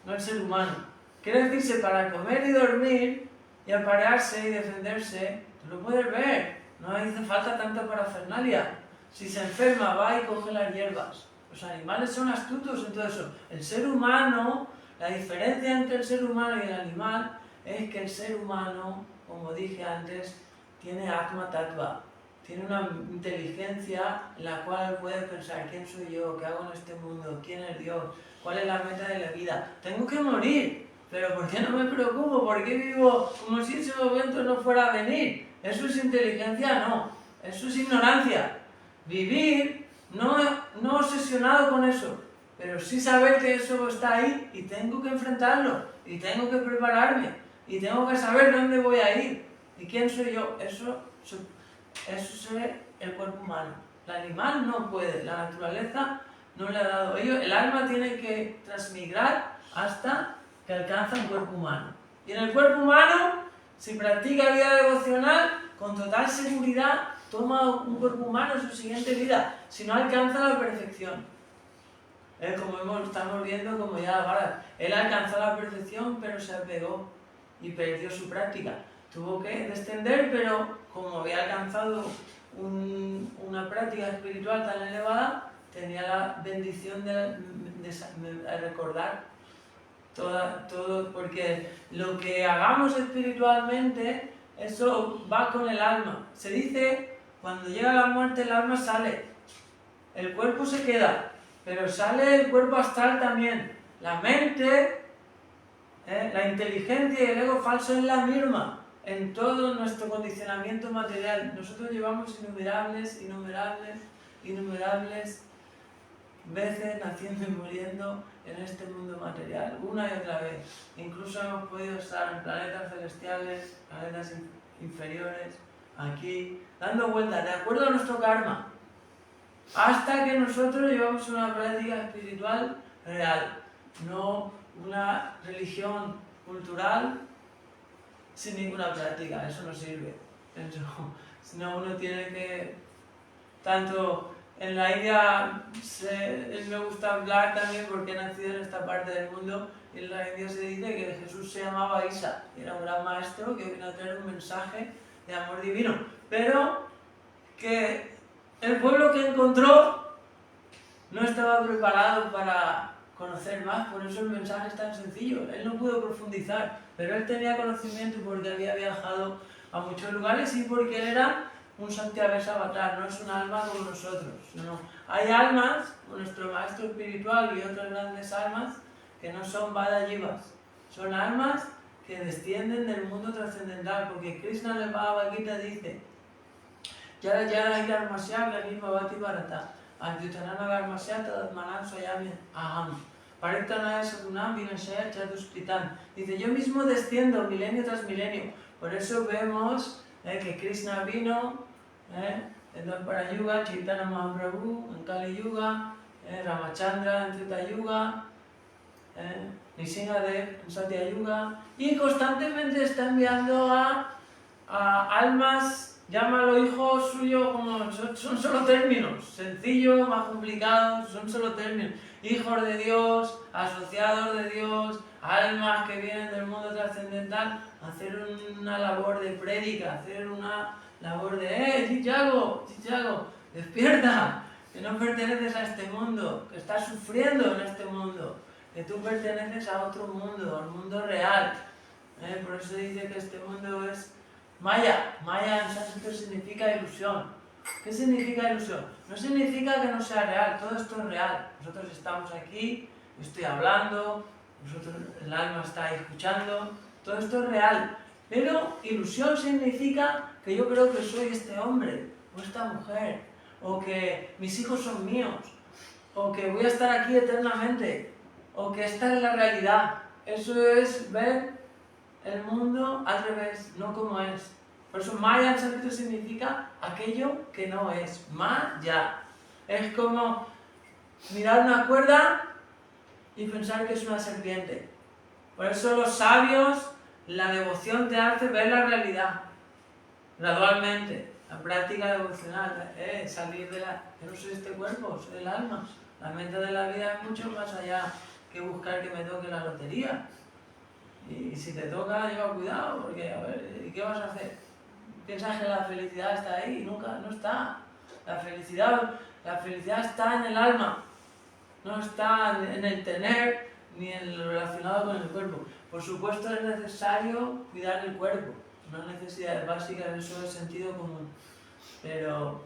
no el ser humano. Quiere decirse, para comer y dormir y aparearse y defenderse, tú lo puedes ver, no hace falta tanto parafernalia. Si se enferma, va y coge las hierbas. Los animales son astutos en todo eso. El ser humano, la diferencia entre el ser humano y el animal es que el ser humano, como dije antes, tiene Atma Tattva, tiene una inteligencia en la cual puede pensar quién soy yo, qué hago en este mundo, quién es Dios, cuál es la meta de la vida. Tengo que morir, pero ¿por qué no me preocupo? ¿Por qué vivo como si ese momento no fuera a venir? ¿Eso es inteligencia? No, eso es ignorancia. Vivir no obsesionado con eso, pero sí saber que eso está ahí y tengo que enfrentarlo, y tengo que prepararme, y tengo que saber dónde voy a ir, y quién soy yo. Eso es el cuerpo humano. El animal no puede, la naturaleza no le ha dado. El alma tiene que transmigrar hasta que alcanza un cuerpo humano. Y en el cuerpo humano, si practica vida devocional, con total seguridad, toma un cuerpo humano en su siguiente vida, si no alcanza la perfección. Como estamos viendo, como ya Bharat, él alcanzó la perfección, pero se apegó y perdió su práctica. Tuvo que descender, pero como había alcanzado una práctica espiritual tan elevada, tenía la bendición de recordar todo, porque lo que hagamos espiritualmente, eso va con el alma. Se dice, cuando llega la muerte el alma sale, el cuerpo se queda, pero sale el cuerpo astral también. La mente, la inteligencia y el ego falso es la misma en todo nuestro condicionamiento material. Nosotros llevamos innumerables veces naciendo y muriendo en este mundo material, una y otra vez. Incluso hemos podido estar en planetas celestiales, planetas inferiores, aquí, dando vueltas de acuerdo a nuestro karma, hasta que nosotros llevamos una práctica espiritual real, no una religión cultural sin ninguna práctica. Eso no sirve. Sino uno tiene que, tanto en la India, me gusta hablar también porque he nacido en esta parte del mundo, y en la India se dice que Jesús se llamaba Isa, era un gran maestro que vino a traer un mensaje de amor divino, pero que el pueblo que encontró no estaba preparado para conocer más, por eso el mensaje es tan sencillo. Él no pudo profundizar, pero él tenía conocimiento porque había viajado a muchos lugares y porque él era un Satyavesa avatar, no es un alma como nosotros. No. Hay almas, como nuestro maestro espiritual y otras grandes almas, que no son Vadajivas, son almas que descienden del mundo trascendental, porque Krishna en el Bhagavad Gita dice: Yara Yara Hirarmasya Gani Bhavati Bharata Adyutanana Garmasya Tadmanam Swayami Aham Parittanaya Sadunam Vinashaya Chaduskritan. Dice: yo mismo desciendo milenio tras milenio. Por eso vemos que Krishna vino en Dwapara Yuga, Chaitanya Mahaprabhu en Kali Yuga, Ramachandra en Treta Yuga, Nrsimhadev en Satya Yuga, y constantemente está enviando a almas, llámalo hijo suyo, como son solo términos, sencillos, más complicados, son solo términos. Hijos de Dios, asociados de Dios, almas que vienen del mundo trascendental, hacer una labor de prédica, hacer una labor de Chichago, despierta, que no perteneces a este mundo, que estás sufriendo en este mundo, que tú perteneces a otro mundo, al mundo real. Por eso dice que este mundo es Maya. Maya en sánscrito significa ilusión. ¿Qué significa ilusión? No significa que no sea real, todo esto es real. Nosotros estamos aquí, yo estoy hablando, el alma está ahí escuchando, todo esto es real. Pero ilusión significa que yo creo que soy este hombre o esta mujer, o que mis hijos son míos, o que voy a estar aquí eternamente, o que esta es la realidad. Eso es ver el mundo al revés, no como es. Por eso Maya en sánscrito significa aquello que no es. Maya. Es como mirar una cuerda y pensar que es una serpiente. Por eso los sabios, la devoción te hace ver la realidad. Gradualmente. La práctica devocional. Salir de la... Yo no soy este cuerpo, soy el alma. La meta de la vida es mucho más allá que buscar que me toque la lotería. Y si te toca, lleva cuidado, porque a ver, ¿y qué vas a hacer? Piensas que la felicidad está ahí, nunca, no está. La felicidad está en el alma, no está en el tener ni en lo relacionado con el cuerpo. Por supuesto es necesario cuidar el cuerpo, unas necesidades básicas, eso es sentido común. Pero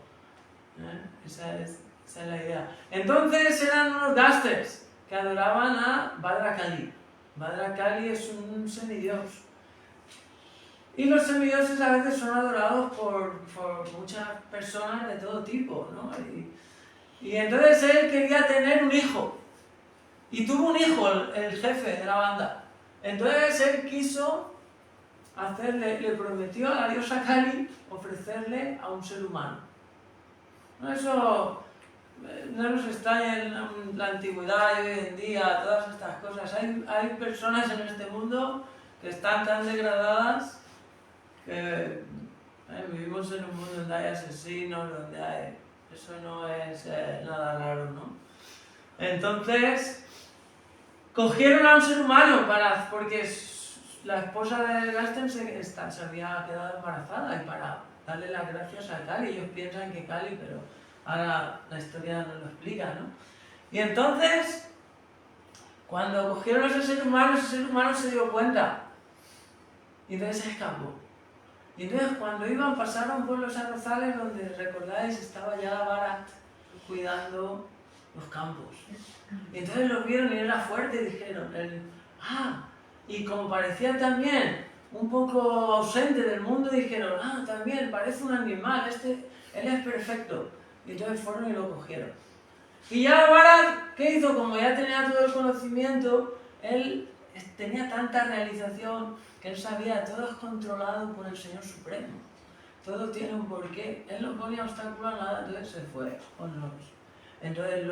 esa es la idea. Entonces eran unos gasters que adoraban a Bhadrakali. Bhadrakali es un semidios. Y los semidioses a veces son adorados por muchas personas de todo tipo, ¿no? Y entonces él quería tener un hijo. Y tuvo un hijo, el jefe de la banda. Entonces él quiso le prometió a la diosa Kali ofrecerle a un ser humano. Eso no nos extraña en la antigüedad y hoy en día, todas estas cosas. Hay personas en este mundo que están tan degradadas que vivimos en un mundo donde hay asesinos, donde hay... Eso no es nada raro, ¿no? Entonces, cogieron a un ser humano porque la esposa de Gasten se había quedado embarazada y para darle las gracias a Kali. Ellos piensan que Kali, pero ahora la historia nos lo explica, ¿no? Y entonces, cuando cogieron a ese ser humano se dio cuenta y entonces se escapó. Y entonces cuando iban pasaron por los arrozales donde, recordáis, estaba ya Bharat cuidando los campos. Y entonces los vieron y era fuerte y dijeron, y como parecía también un poco ausente del mundo, dijeron, también parece un animal, él es perfecto. Y entonces fueron y lo cogieron. Y ya Bharat, ¿qué hizo? Como ya tenía todo el conocimiento, él tenía tanta realización que él sabía, todo es controlado por el Señor Supremo. Todo tiene un porqué. Él no ponía obstáculo a nada, entonces se fue con los. Entonces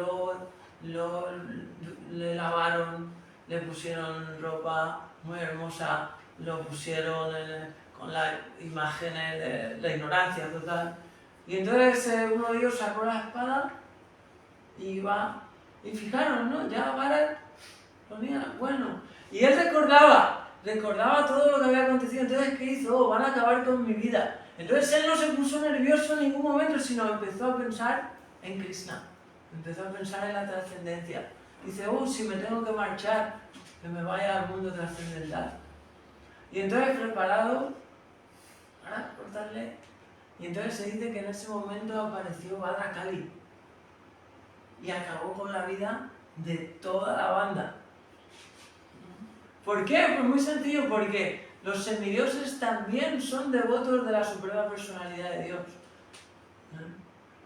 le lavaron, le pusieron ropa muy hermosa, lo pusieron con las imágenes de la ignorancia total. Y entonces uno de ellos sacó la espada y iba, y fijaron, ¿no? Ya Bharat ponía, bueno, y él recordaba todo lo que había acontecido. Entonces, ¿qué hizo? Van a acabar con mi vida. Entonces él no se puso nervioso en ningún momento, sino empezó a pensar en Krishna, empezó a pensar en la trascendencia. Dice, si me tengo que marchar, que me vaya al mundo trascendental. Y entonces, preparado, para cortarle. Y entonces se dice que en ese momento apareció Badra Kali y acabó con la vida de toda la banda. ¿Por qué? Pues muy sencillo, porque los semidioses también son devotos de la Suprema Personalidad de Dios.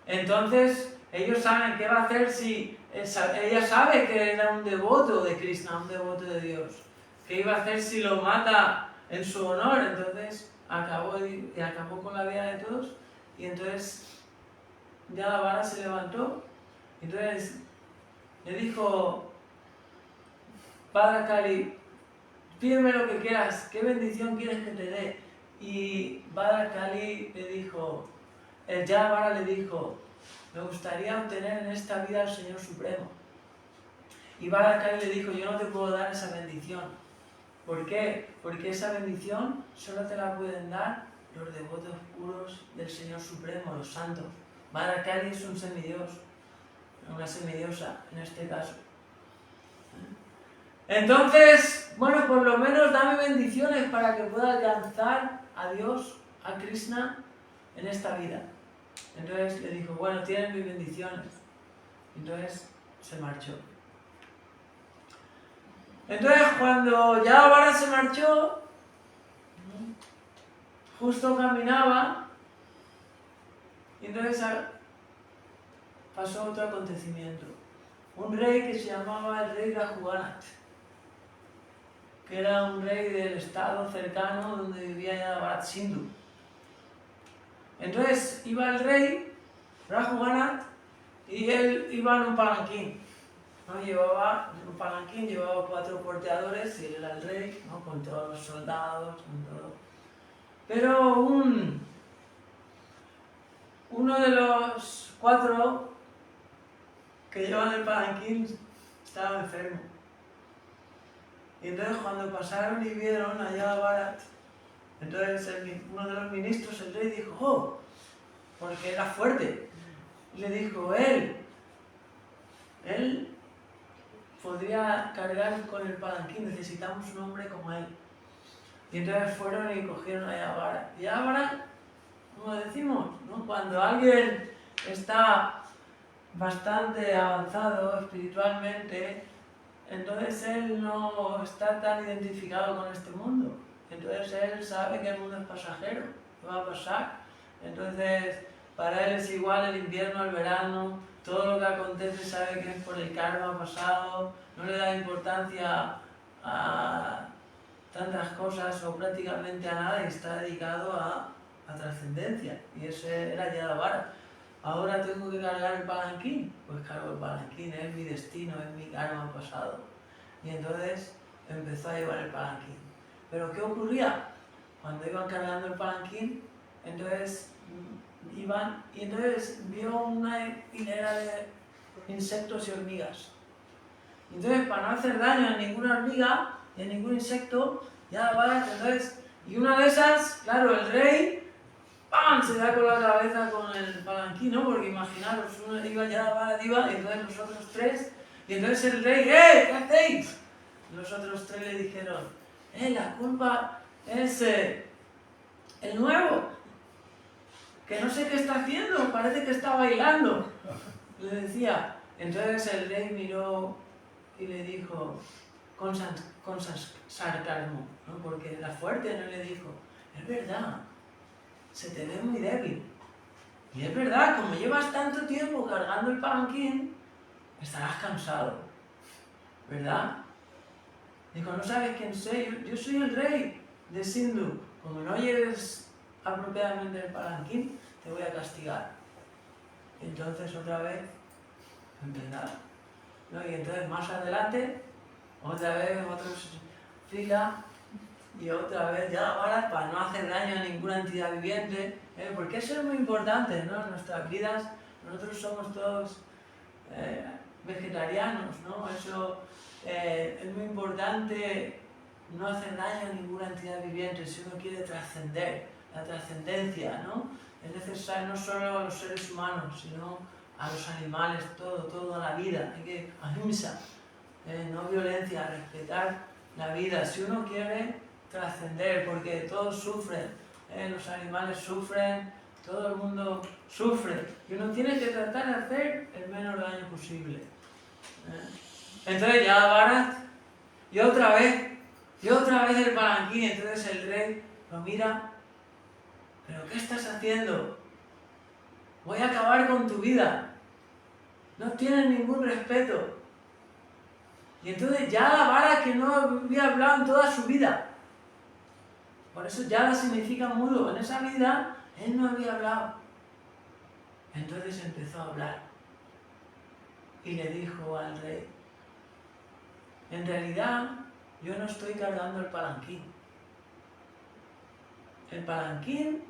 Entonces, ellos saben qué va a hacer si... Ella sabe que era un devoto de Krishna, un devoto de Dios. ¿Qué iba a hacer si lo mata en su honor? Entonces, acabó con la vida de todos. Y entonces, Yadavara se levantó. Entonces, le dijo, Padre Kali, pídeme lo que quieras, ¿qué bendición quieres que te dé? Y Badra Kali le dijo, el Yadavara le dijo, me gustaría obtener en esta vida al Señor Supremo. Y Badra Kali le dijo, yo no te puedo dar esa bendición. ¿Por qué? Porque esa bendición solo te la pueden dar los devotos puros del Señor Supremo, los santos. Badra Kali es un semidios, una semidiosa en este caso. Entonces, bueno, por lo menos dame bendiciones para que pueda alcanzar a Dios, a Krishna, en esta vida. Entonces le dijo, bueno, tienes mis bendiciones. Entonces se marchó. Entonces cuando Yadavara se marchó, justo caminaba, y entonces pasó otro acontecimiento. Un rey que se llamaba el rey Rajuganat, que era un rey del estado cercano donde vivía Yadavara, Sindhu. Entonces iba el rey Rajuganat y él iba en un palanquín, ¿no? Llevaba un palanquín, llevaba 4 porteadores y él era el rey, ¿no? Con todos los soldados, con todo. Pero uno de los 4 que llevan el palanquín estaba enfermo. Y entonces cuando pasaron y vieron a Yadavara, entonces uno de los ministros, el rey, dijo, oh, porque era fuerte, le dijo, él podría cargar con el palanquín, necesitamos un hombre como él. Y entonces fueron y cogieron a Yadavara. Y Yadavara, como decimos, ¿no? Cuando alguien está bastante avanzado espiritualmente, entonces él no está tan identificado con este mundo. Entonces él sabe que el mundo es pasajero, que va a pasar. Entonces para él es igual el invierno al verano, todo lo que acontece sabe que es por el karma pasado, no le da importancia a tantas cosas o prácticamente a nada y está dedicado a trascendencia. Y ese era Yadavara. Ahora tengo que cargar el palanquín, pues cargo el palanquín, es mi destino, es mi karma pasado. Y entonces empezó a llevar el palanquín. Pero ¿qué ocurría? Cuando iban cargando el palanquín, entonces iban y entonces vio una hilera de insectos y hormigas. Entonces, para no hacer daño a ninguna hormiga y a ningún insecto, entonces, y una de esas, claro, el rey, ¡pam!, se da con la cabeza con el palanquín, ¿no? Porque imaginaros, uno iba y entonces los otros 3, y entonces el rey, ¿qué hacéis? Los otros 3 le dijeron, la culpa es el nuevo, que no sé qué está haciendo, parece que está bailando, le decía. Entonces el rey miró y le dijo, con sarcasmo, ¿no? Porque la fuerte no le dijo, es verdad, se te ve muy débil. Y es verdad, como llevas tanto tiempo cargando el palanquín, estarás cansado, ¿verdad? Dijo, ¿no sabes quién soy? Yo soy el rey de Sindhu. Como no lleves apropiadamente el palanquín, te voy a castigar. Y entonces otra vez empezaron, ¿no? Y entonces más adelante, otra vez otra fila, y otra vez Yadavara, para no hacer daño a ninguna entidad viviente, porque eso es muy importante, ¿no? En nuestras vidas, nosotros somos todos vegetarianos, ¿no? Eso es muy importante, no hacer daño a ninguna entidad viviente si uno quiere trascender, la trascendencia, ¿no? Es necesario no solo a los seres humanos, sino a los animales, toda la vida. Hay que ahimsa, no violencia, respetar la vida. Si uno quiere trascender, porque todos sufren, los animales sufren, todo el mundo sufre, y uno tiene que tratar de hacer el menos daño posible. Entonces ya Bharat, y otra vez el palanquín, entonces el rey lo mira, ¿pero qué estás haciendo? Voy a acabar con tu vida. No tienes ningún respeto. Y entonces Yada Bharat, que no había hablado en toda su vida, por eso Yada significa mudo, en esa vida él no había hablado. Entonces empezó a hablar y le dijo al rey, en realidad yo no estoy cargando el palanquín. El palanquín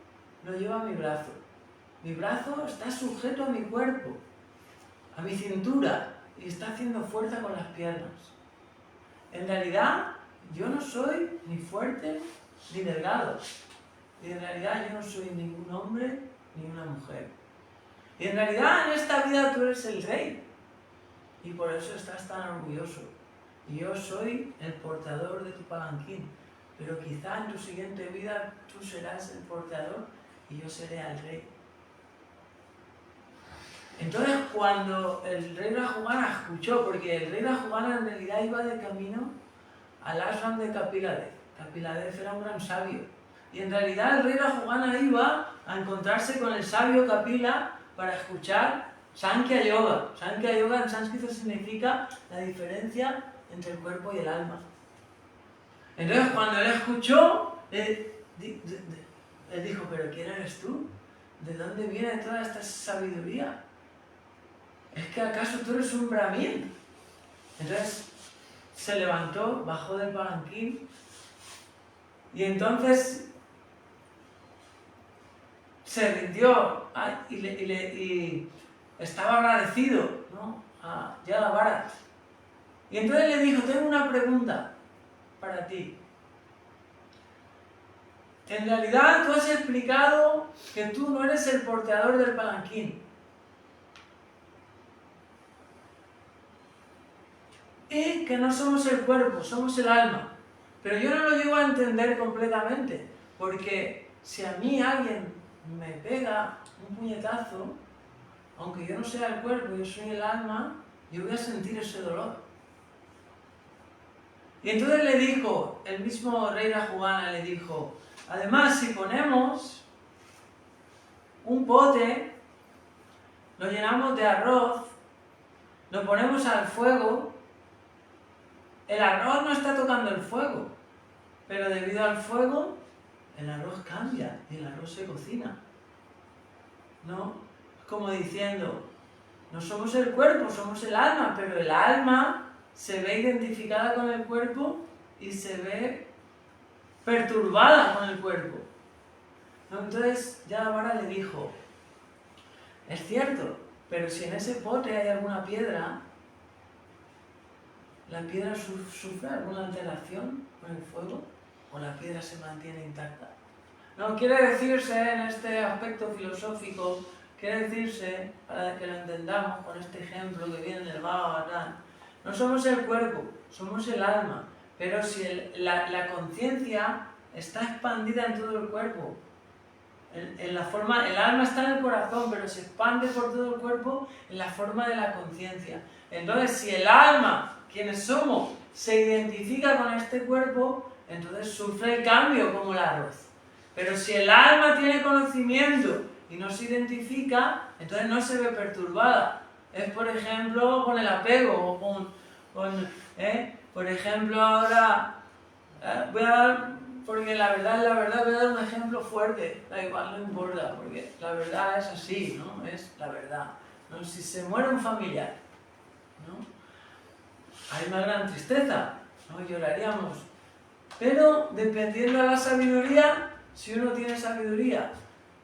lo lleva a mi brazo. Mi brazo está sujeto a mi cuerpo, a mi cintura, y está haciendo fuerza con las piernas. En realidad, yo no soy ni fuerte ni delgado. Y en realidad yo no soy ningún hombre ni una mujer. Y en realidad en esta vida tú eres el rey. Y por eso estás tan orgulloso. Y yo soy el portador de tu palanquín. Pero quizá en tu siguiente vida tú serás el portador y yo seré el rey. Entonces cuando el rey Rajugana escuchó, porque el rey Rajugana en realidad iba de camino al ashram de Kapiladev. Kapiladev era un gran sabio. Y en realidad el rey Rajugana iba a encontrarse con el sabio Kapila para escuchar Sankhya Yoga. Sankhya Yoga en sánscrito significa la diferencia entre el cuerpo y el alma. Entonces cuando él escuchó, él dijo, ¿pero quién eres tú? ¿De dónde viene toda esta sabiduría? ¿Es que acaso tú eres un brahmin? Entonces se levantó, bajó del palanquín y entonces se rindió y estaba agradecido, ¿no?, a Yada Bharat. Y entonces le dijo, tengo una pregunta para ti. En realidad tú has explicado que tú no eres el portador del palanquín. Y que no somos el cuerpo, somos el alma. Pero yo no lo llego a entender completamente, porque si a mí alguien me pega un puñetazo, aunque yo no sea el cuerpo, yo soy el alma, yo voy a sentir ese dolor. Y entonces le dijo, el mismo rey Rajugana le dijo, además si ponemos un pote, lo llenamos de arroz, lo ponemos al fuego, el arroz no está tocando el fuego, pero debido al fuego, el arroz cambia y el arroz se cocina. ¿No? Es como diciendo, no somos el cuerpo, somos el alma, pero el alma se ve identificada con el cuerpo y se ve perturbada con el cuerpo. ¿No? Entonces Yada Bharat le dijo, es cierto, pero si en ese pote hay alguna piedra, ¿la piedra sufre alguna alteración con el fuego o la piedra se mantiene intacta? No, quiere decirse en este aspecto filosófico, quiere decirse, para que lo entendamos con este ejemplo que viene del Bhagavatam, no somos el cuerpo, somos el alma, pero si la conciencia está expandida en todo el cuerpo, en la forma, el alma está en el corazón, pero se expande por todo el cuerpo en la forma de la conciencia. Entonces, si el alma, quienes somos, se identifica con este cuerpo, entonces sufre el cambio como el arroz. Pero si el alma tiene conocimiento y no se identifica, entonces no se ve perturbada. Es, por ejemplo, con el apego, o por ejemplo, ahora voy a dar, porque la verdad, voy a dar un ejemplo fuerte, da igual, no importa, porque la verdad es así, ¿no? Es la verdad, ¿no? Si se muere un familiar, ¿no?, hay una gran tristeza, ¿no?, lloraríamos, pero dependiendo de la sabiduría, si uno tiene sabiduría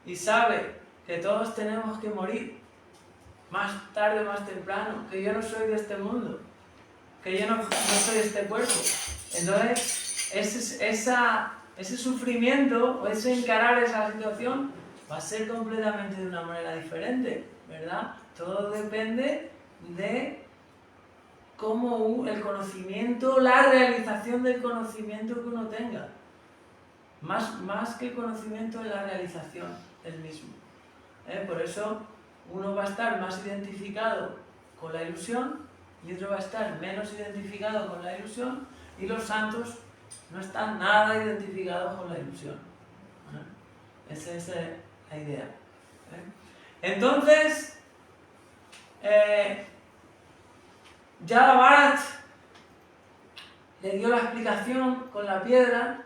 y sabe que todos tenemos que morir, más tarde o más temprano, que yo no soy de este mundo, que yo no soy de este cuerpo, entonces ese sufrimiento o ese encarar esa situación va a ser completamente de una manera diferente, ¿verdad? Todo depende de cómo el conocimiento, la realización del conocimiento que uno tenga. Más que el conocimiento, es la realización del mismo. Por eso uno va a estar más identificado con la ilusión y otro va a estar menos identificado con la ilusión, y los santos no están nada identificados con la ilusión. Esa es la idea. Entonces, Yada Bharat le dio la explicación con la piedra,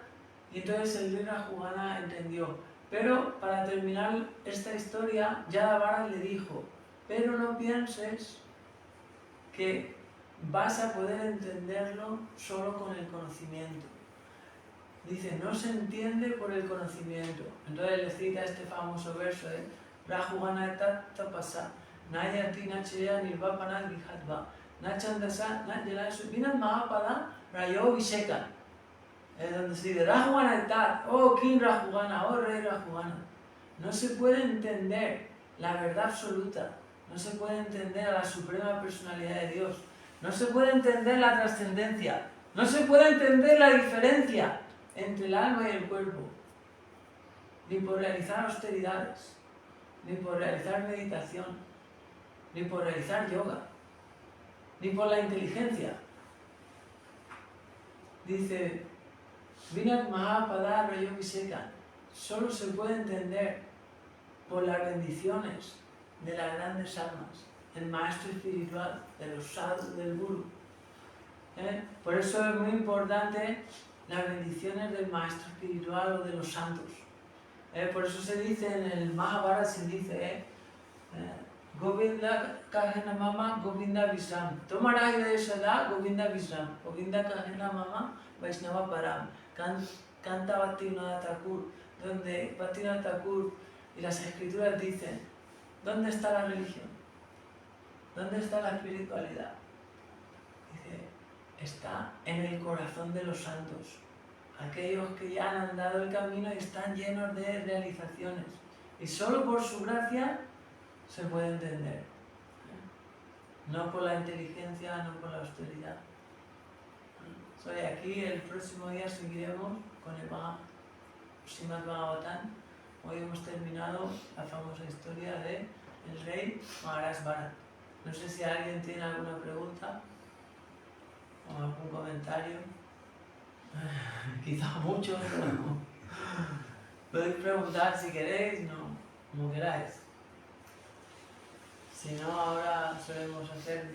y entonces el rey Rajugana entendió. Pero para terminar esta historia, Yada Bharat le dijo: pero no pienses que vas a poder entenderlo solo con el conocimiento. Dice, no se entiende por el conocimiento. Entonces le cita este famoso verso de Rajugana tapasa, nayati nachaya nirvapana vihatva, nachandasa nachalasu vinam mahapada rayo viseka. Es donde se dice, Rajugana oh King Rajugana, oh Rey Rajugana. No se puede entender la verdad absoluta, no se puede entender a la suprema personalidad de Dios, no se puede entender la trascendencia, no se puede entender la diferencia entre el alma y el cuerpo, ni por realizar austeridades, ni por realizar meditación, ni por realizar yoga, ni por la inteligencia. Dice, Vinat Mahapada Rayoviseka, solo se puede entender por las bendiciones de las grandes almas, el maestro espiritual, de los sadhus, del guru. Por eso es muy importante las bendiciones del maestro espiritual o de los santos. Por eso se dice en el Mahabharata, se dice Govinda Kahena Mama Govinda Visram, Tomara Hidayasada Govinda Visram, Govinda Kahena Mama Vaishnava Param. Canta Bhaktivinoda Thakur, donde Bhaktivinoda Thakur y las escrituras dicen, ¿dónde está la religión? ¿Dónde está la espiritualidad? Dice, está en el corazón de los santos, aquellos que ya han andado el camino y están llenos de realizaciones, y solo por su gracia se puede entender, no por la inteligencia, no por la austeridad. Aquí el próximo día seguiremos con el Srimad Bhagavatam. Hoy hemos terminado la famosa historia de el rey Maharaj Bharat. No sé si alguien tiene alguna pregunta o algún comentario. Quizá muchos, pero no. Podéis preguntar si queréis, no, como queráis. Si no, ahora solemos hacer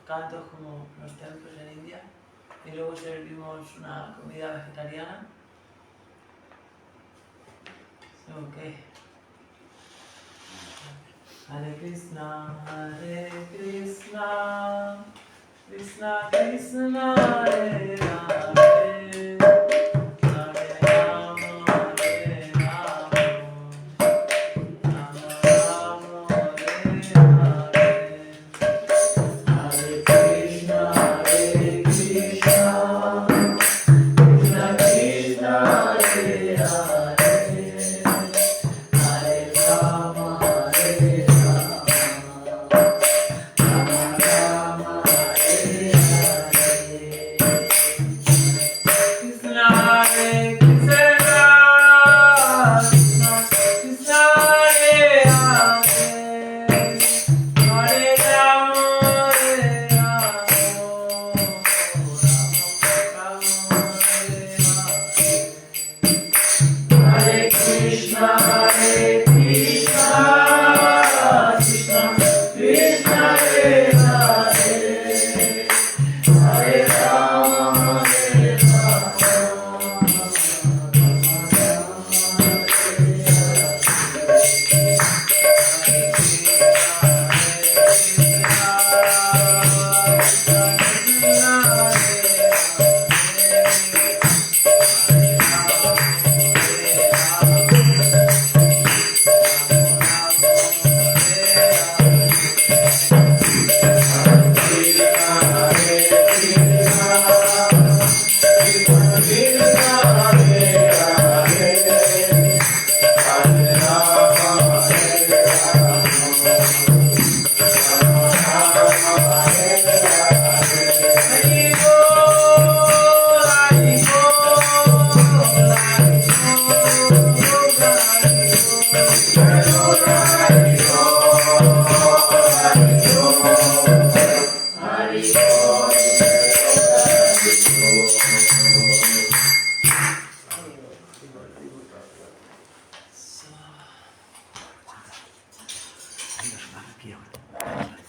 cantos como los templos en India y luego servimos una comida vegetariana. Okay. Hare Krishna, Krishna Krishna, Hare Hare, Hare Rama, Hare Rama, Rama Rama, Hare Hare, Hare Krishna, Krishna Krishna, Hare Hare. Ay, los aquí ahora.